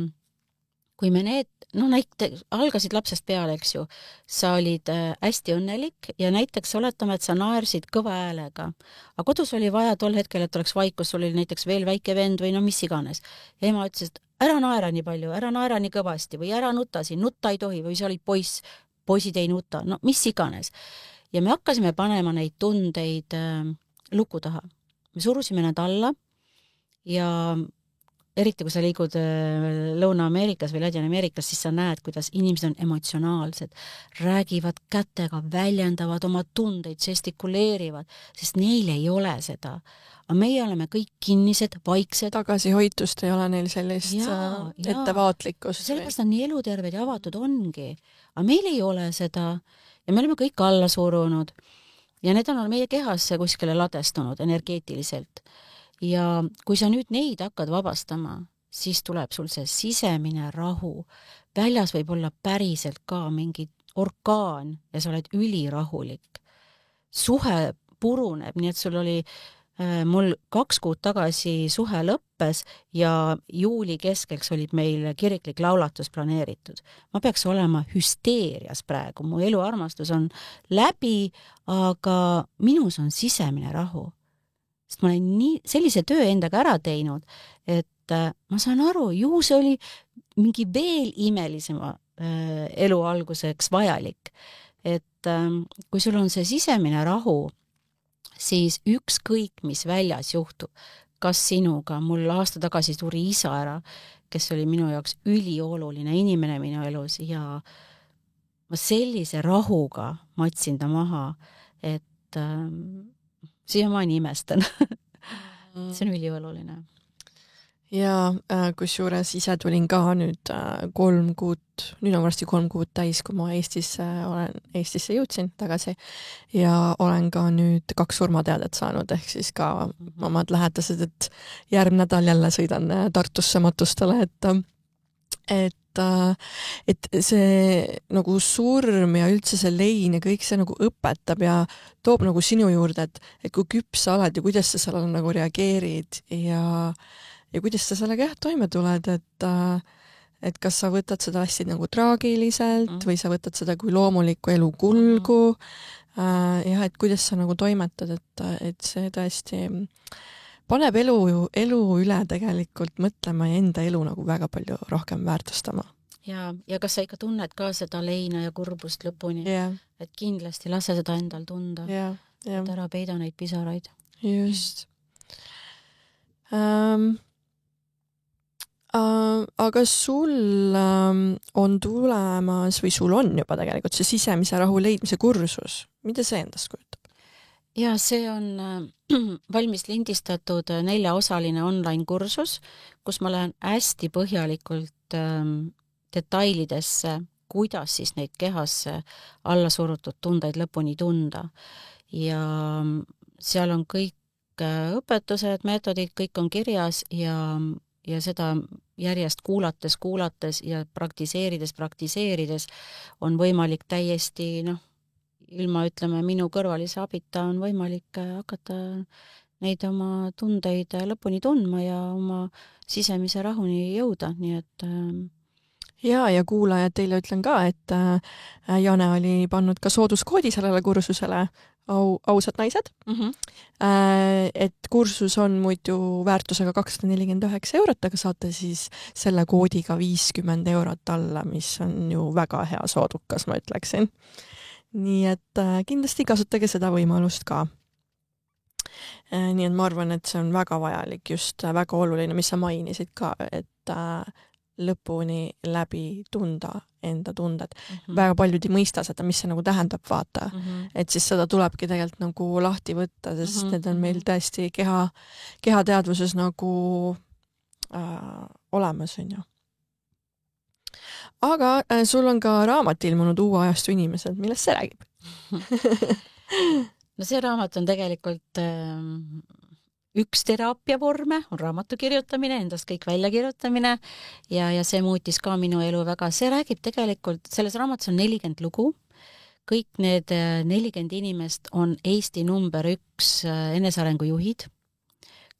kui me need, näiteks algasid lapsest peale, eks ju, sa olid hästi õnnelik ja näiteks oletame, et sa naersid kõva häälega, aga kodus oli vaja tol hetkel, et oleks vaikus, sul oli näiteks veel väike vend või mis iganes. Ja ema ütles, et ära naera nii palju, ära naera nii kõvasti või ära nuta siin, nutta ei tohi või sa olid poiss, poisid ei nuta, mis iganes. Ja me hakkasime panema neid tundeid luku taha. Me surusime nad alla ja eriti kui sa liigud Lõuna-Ameerikas või Ladina-Ameerikas, siis sa näed, kuidas inimesed on emotsionaalsed, räägivad kätega, väljendavad oma tundeid, žestikuleerivad, sest neil ei ole seda. Aga meie oleme kõik kinnised, vaiksed. Tagasihoitust ei ole neil sellist ettevaatlikkust. Sellepärast on nii eluterved ja avatud ongi. Aga meil ei ole seda ja me oleme kõik alla surunud ja need on meie kehasse kuskile ladestunud energeetiliselt. Ja kui sa nüüd neid hakkad vabastama, siis tuleb sul see sisemine rahu. Väljas võib olla päriselt ka mingi orkaan ja sa oled ülirahulik. Suhe puruneb, nii et sul oli mul 2 kuud tagasi suhe lõppes ja juuli keskeks olid meil kiriklik laulatus planeeritud. Ma peaks olema hüsteerias praegu, mu eluarmastus on läbi, aga minus on sisemine rahu. Sest ma olen nii sellise töö endaga ära teinud, et ma saan aru, ju see oli mingi veel imelisema elu alguseks vajalik. Et kui sul on see sisemine rahu, siis ükskõik, mis väljas juhtub, kas sinuga, mul aasta tagasi tuli isa ära, kes oli minu jaoks ülioluline inimene minu elus ja ma sellise rahuga matsin ta maha, et siiamaani imestan. See on ülioluline. Ja kusjuures ise tulin ka nüüd 3 kuud, nüüd on varsti 3 kuud täis, kui ma Eestisse jõudsin tagasi ja olen ka nüüd 2 surmateadet saanud, ehk siis ka omad lähetased, et järgmine nädal jälle sõidan Tartusse matustele, et see nagu surm ja üldse see lein ja kõik see nagu õpetab ja toob nagu sinu juurde, et kui küps sa oled ja kuidas sa sellele nagu reageerid ja kuidas sa sellega toime tuled, et kas sa võtad seda hästi nagu traagiliselt või sa võtad seda kui loomulikku elu kulgu ja et kuidas sa nagu toimetad, et see tõesti paneb elu üle tegelikult mõtlema ja enda elu nagu väga palju rohkem väärtustama. Ja kas sa ikka tunned ka seda leina ja kurbust lõpuni? Et kindlasti lase seda endal tunda. Et ära peida neid pisaraid. Just. Aga sul on tulemas või sul on juba tegelikult see sisemise rahu leidmise kursus. Mida see endast kujutab? Ja see on valmis lindistatud 4-osaline online kursus, kus ma lähen hästi põhjalikult detailidesse, kuidas siis neid kehasse alla surutud tundeid lõpuni tunda. Ja seal on kõik õpetused, meetodid, kõik on kirjas ja seda järjest kuulates ja praktiseerides on võimalik täiesti, ilma ütleme minu kõrvalise abita on võimalik hakata neid oma tundeid lõpuni tundma ja oma sisemise rahuni jõuda, nii et ja kuulajad, teile ütlen ka, et Jane oli pannud ka sooduskoodi sellele kursusele, ausad naised. Et kursus on muidu väärtusega 249 €, aga saate siis selle koodiga 50 € alla, mis on ju väga hea soodukas, ma ütleksin. Nii et kindlasti kasutage seda võimalust ka. Nii et ma arvan, et see on väga vajalik, just väga oluline, mis sa mainisid ka, et lõpuni läbi tunda enda tunded. Väga paljud ei mõista seda, mis see nagu tähendab, vaata. Et siis seda tulebki tegelikult nagu lahti võtta, sest need on meil tõesti kehateadvuses nagu olemas, on ju. Aga sul on ka raamat ilmunud Uue ajastu inimesed, millest see räägib? No see raamat on tegelikult üks teraapiavorme, on raamatu kirjutamine, endast kõik väljakirjutamine ja see muutis ka minu elu väga. See räägib tegelikult, selles raamatus on 40 lugu, kõik need 40 inimest on Eesti number 1 enesearengu juhid.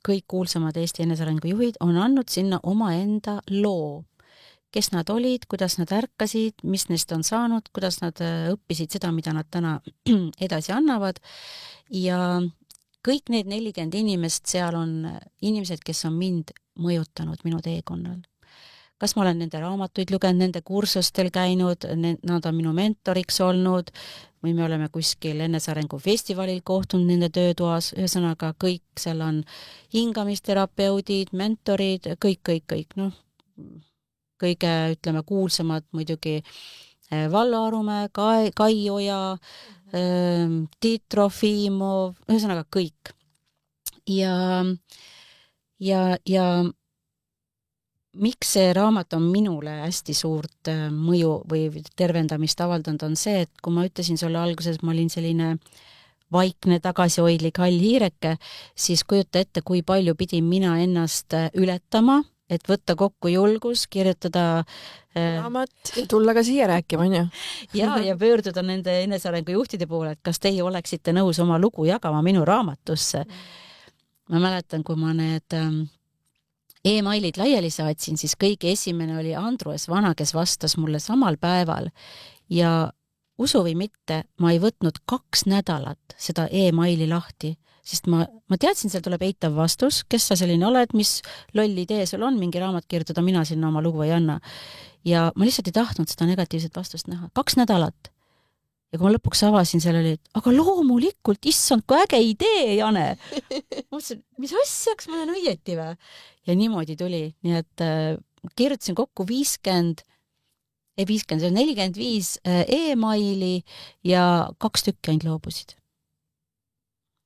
Kõik kuulsamad Eesti enesearengu juhid on andnud sinna omaenda loo. Kes nad olid, kuidas nad ärkasid, mis neist on saanud, kuidas nad õppisid seda, mida nad täna edasi annavad. Ja kõik need 40 inimest, seal on inimesed, kes on mind mõjutanud minu teekonnal. Kas ma olen nende raamatuid lugenud, nende kursustel käinud, nad on minu mentoriks olnud või me oleme kuskil enesearengu festivalil kohtunud nende töötoas, ühesõnaga kõik seal on hingamisterapeudid, mentorid, kõik, noh, kõige, ütleme, kuulsamad muidugi Vallo Arumäe, Kai Oja, Tiit Trofimov, ühesõnaga kõik. Ja miks see raamat on minule hästi suurt mõju või tervendamist avaldanud, on see, et kui ma ütlesin sulle alguses, ma olin selline vaikne, tagasihoidlik hall hiireke, siis kujuta ette, kui palju pidin mina ennast ületama, et võtta kokku julgus, kirjutada raamat ja tulla ka siia rääkima, on ju? ja pöörduda nende enesearengu juhtide poole, et kas teie oleksite nõus oma lugu jagama minu raamatusse. Ma mäletan, kui ma need e-mailid laiali saatsin, siis kõige esimene oli Andrus Vana, kes vastas mulle samal päeval ja usu või mitte, ma ei võtnud 2 nädalat seda e-maili lahti, sest ma teadsin, seal tuleb eitav vastus, kes sa selline oled, mis loll idee sul on, mingi raamat kirjutada, mina sinna oma lugu ei anna. Ja ma lihtsalt ei tahtnud seda negatiivset vastust näha. 2 nädalat. Ja kui ma lõpuks avasin, seal oli, aga loomulikult, issand, kui äge idee, Jane. Mõtlesin, mis asjaks ma olen õieti või? Ja niimoodi tuli. Nii et kirjutasin kokku 45 e-maili ja 2 tükki ainult loobusid.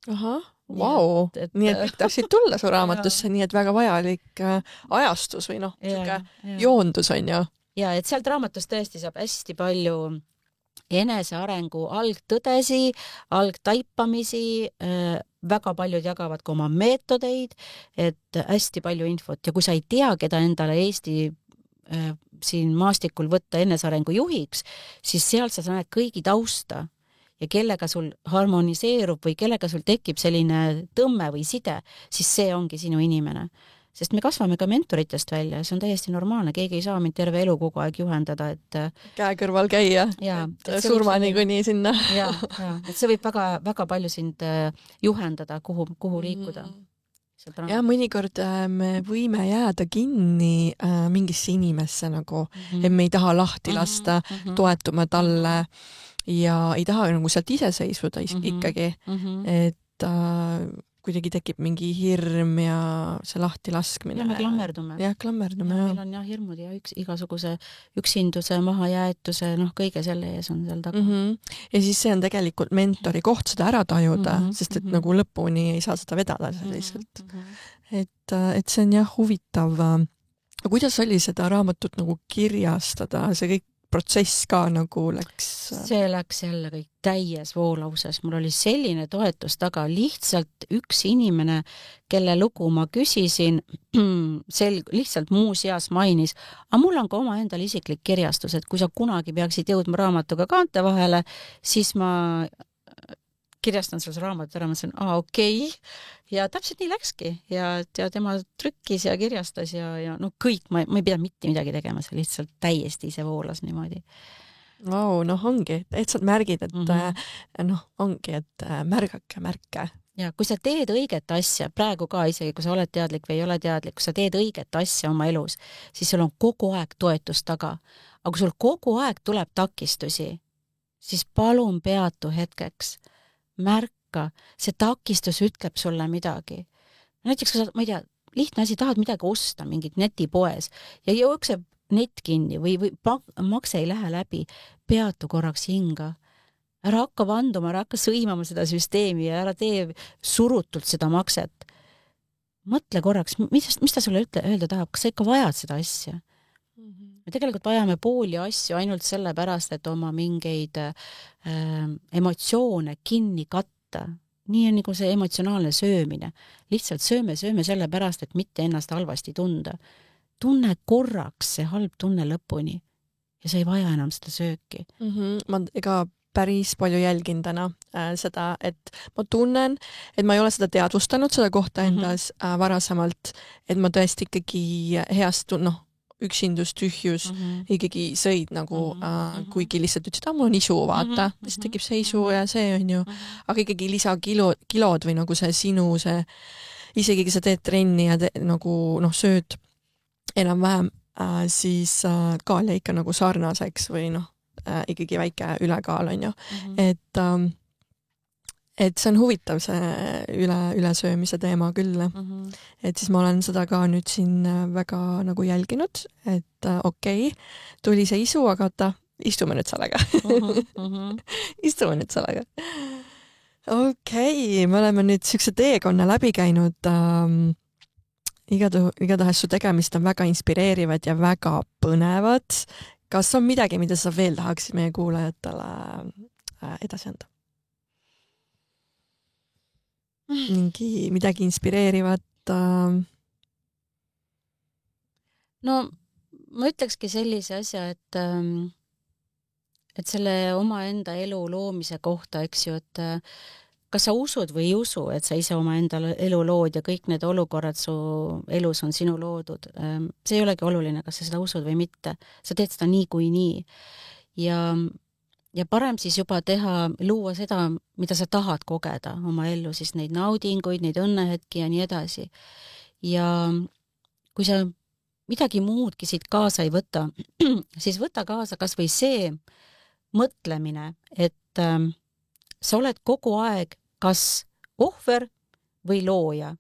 Ahah, vau. Nii et kõik tahtsid tulla su raamatusse, nii et väga vajalik ajastus või noh, joondus on ju. Ja et sealt raamatust tõesti saab hästi palju enesearengu algtõdesi, algtaipamisi, väga paljud jagavad ka oma meetodeid, et hästi palju infot ja kui sa ei tea, keda endale Eesti siin maastikul võtta enesearengu juhiks, siis seal sa näed kõigi tausta ja kellega sul harmoniseerub või kellega sul tekib selline tõmme või side, siis see ongi sinu inimene. Sest me kasvame ka mentoritest välja, see on täiesti normaalne, keegi ei saa mind terve elu kogu aeg juhendada, et käe kõrval käia, surmani kuni sinna. Et see võib väga palju sind juhendada, kuhu liikuda. Ja mõnikord me võime jääda kinni mingisse inimesse nagu, et me ei taha lahti lasta, toetuma talle ja ei taha nagu sealt iseseisvuda ikkagi, et kuidagi tekib mingi hirm ja see lahti laskmine. Ja me klammerdume. Jah, klammerdume. Meil on hirmud ja igasuguse üksinduse, mahajäetuse, kõige selle ees on seal taga. Ja siis see on tegelikult mentori koht seda ära tajuda, sest et nagu lõpuni ei saa seda vedada lihtsalt. Et see on jah huvitav. Kuidas oli seda raamatut nagu kirjastada? See kõik protsess ka nagu läks? See läks jälle kõik täies voolauses. Mul oli selline toetus taga, lihtsalt üks inimene, kelle lugu ma küsisin, lihtsalt muuseas mainis, aga mul on ka oma endal isiklik kirjastus, et kui sa kunagi peaksid jõudma raamatuga kaante vahele, siis ma kirjastan selle raamatut ära, ma ütlesin, okei. Ja täpselt nii läkski ja tema trükkis ja kirjastas ja kõik, ma ei pidanud mitte midagi tegema, see lihtsalt täiesti ise voolas niimoodi. Vau, ongi, tähtsad märgid, et ongi, et märgake märke. Ja kui sa teed õiget asja, praegu ka isegi, kui sa oled teadlik või ei ole teadlik, kui sa teed õiget asja oma elus, siis sul on kogu aeg toetus taga. Aga kui sul kogu aeg tuleb takistusi, siis palun peatu hetkeks. Märka, see takistus ütleb sulle midagi. Näiteks, kui sa, ma ei tea, lihtne asi, tahad midagi osta mingit netipoes ja jookseb net kinni või makse ei lähe läbi, peatu korraks hinga. Ära hakka vanduma, ära hakka sõimama seda süsteemi ja ära tee surutult seda makset. Mõtle korraks, mis ta sulle öelda tahab, kas sa ikka vajad seda asja? Me tegelikult vajame pooli asju ainult selle pärast, et oma mingeid emotsioone kinni katta. Nii on nagu see emotsionaalne söömine. Lihtsalt sööme selle pärast, et mitte ennast halvasti tunda. Tunne korraks see halb tunne lõpuni ja sa ei vaja enam seda sööki. Ega päris palju jälgin täna seda, et ma tunnen, et ma ei ole seda teadvustanud, seda kohta endas varasemalt, et ma tõesti ikkagi heast, üksindus, tühjus ikkagi sõid nagu, kuigi lihtsalt ütlesid, mul on isu, vaata, siis tekib see isu ja see on ju, aga ikkagi lisakilod või nagu see sinu, see, isegi kui sa teed trenni ja nagu sööd enam-vähem, siis kaal jäi ikka nagu sarnaseks või ikkagi väike ülekaal on ju, et see on huvitav, see ülesöömise teema küll. Et siis ma olen seda ka nüüd siin väga nagu jälginud, et okei, tuli see isu, aga istume nüüd sellega. Istume nüüd sellega. Okei, me oleme nüüd siukse teekonna läbi käinud. Igatahes su tegemist on väga inspireerivad ja väga põnevad. Kas on midagi, mida sa veel tahaksid meie kuulajatele edasi anda? Midagi inspireerivat? No ma ütlekski sellise asja, et selle omaenda elu loomise kohta, eks ju, et kas sa usud või ei usu, et sa ise omaenda elu lood ja kõik need olukorrad su elus on sinu loodud. See ei olegi oluline, kas sa seda usud või mitte. Sa teed seda nii kui nii. Ja parem siis juba luua seda, mida sa tahad kogeda oma ellu, siis neid naudinguid, neid õnnehetki ja nii edasi. Ja kui sa midagi muudki siit kaasa ei võta, siis võta kaasa kas või see mõtlemine, et sa oled kogu aeg kas ohver või looja.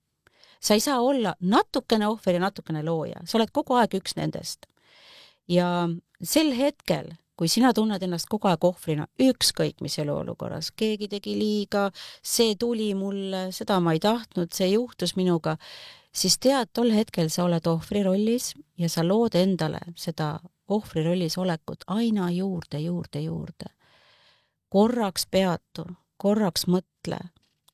Sa ei saa olla natukene ohver ja natukene looja. Sa oled kogu aeg üks nendest. Ja sel hetkel, kui sina tunned ennast kogu aeg ohvrina, ükskõik mis eluolukorras, keegi tegi liiga, see tuli mulle, seda ma ei tahtnud, see juhtus minuga, siis tead, tol hetkel sa oled ohvri rollis ja sa lood endale seda ohvri rollis olekut aina juurde. Korraks peatu, korraks mõtle,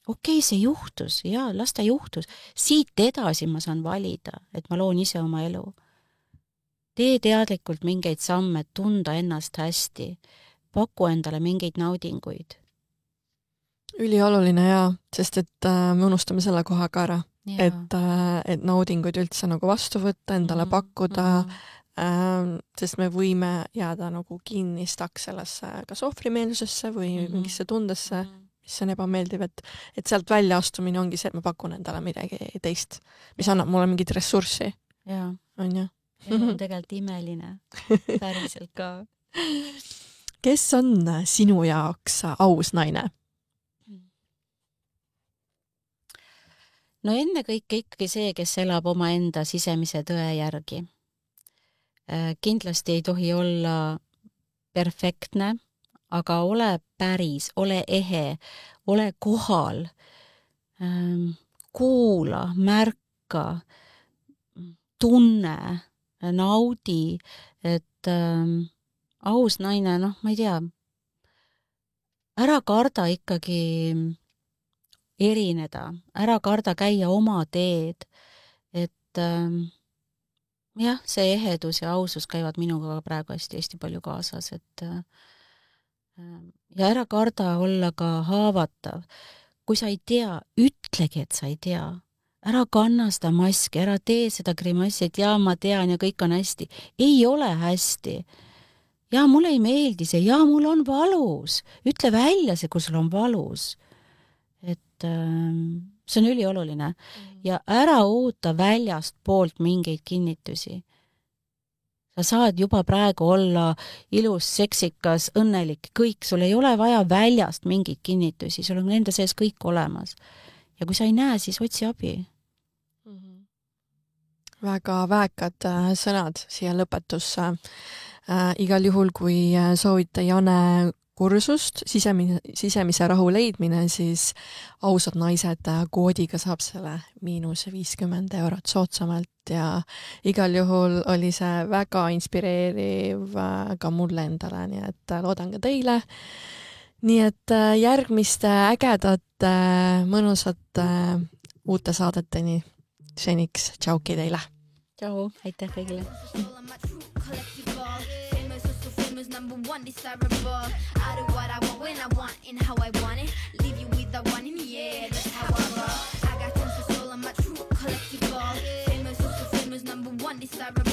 okei, see juhtus, jaa, las ta juhtus. Siit edasi ma saan valida, et ma loon ise oma elu. Tee teadlikult mingeid samme, tunda ennast hästi. Paku endale mingeid naudinguid. Ülioluline jaa, sest et me unustame selle koha ka ära. Et naudinguid üldse nagu vastu võtta, endale pakkuda, sest me võime jääda nagu kinnistaks sellesse kas ohvrimeelsusesse või mingisse tundesse, mis on ebameeldiv, et sealt välja astumine ongi see, et ma pakun endale midagi teist, mis annab mulle mingit ressurssi. Jaa. On ju? Elu on tegelikult imeline. Päriselt ka. Kes on sinu jaoks aus naine? No ennekõike ikkagi see, kes elab omaenda sisemise tõe järgi. Kindlasti ei tohi olla perfektne, aga ole päris, ole ehe, ole kohal, kuula, märka, tunne, naudi, et aus naine, ma ei tea, ära karda ikkagi erineda, ära karda käia oma teed, et jah, see ehedus ja ausus käivad minuga praegu hästi palju kaasas, et ja ära karda olla ka haavatav. Kui sa ei tea, ütlegi, et sa ei tea. Ära kanna seda maski, ära tee seda grimassi, et jaa, ma tean ja kõik on hästi. Ei ole hästi. Jaa, mulle ei meeldi see, jaa, mul on valus. Ütle välja see, kui sul on valus. Et see on ülioluline. Ja ära oota väljast poolt mingeid kinnitusi. Sa saad juba praegu olla ilus, seksikas, õnnelik, kõik. Sul ei ole vaja väljast mingeid kinnitusi, sul on enda sees kõik olemas. Ja kui sa ei näe, siis otsi abi. Väga väekad sõnad siia lõpetusse. Igal juhul, kui soovite Jane kursust, sisemise rahu leidmine, siis ausad naised koodiga saab selle -50 € soodsamalt ja igal juhul oli see väga inspireeriv ka mulle endale, nii et loodan ka teile. Nii et järgmiste ägedate, mõnusate uute saadeteni seniks tšauki teile! Tšau, aitäh kõigile! number one desirable. I do what I want when I want and how I want it. Leave you with the one in the air, that's how I roll. I got tons of soul, I'm a true collectible. Famous, also famous, number one desirable.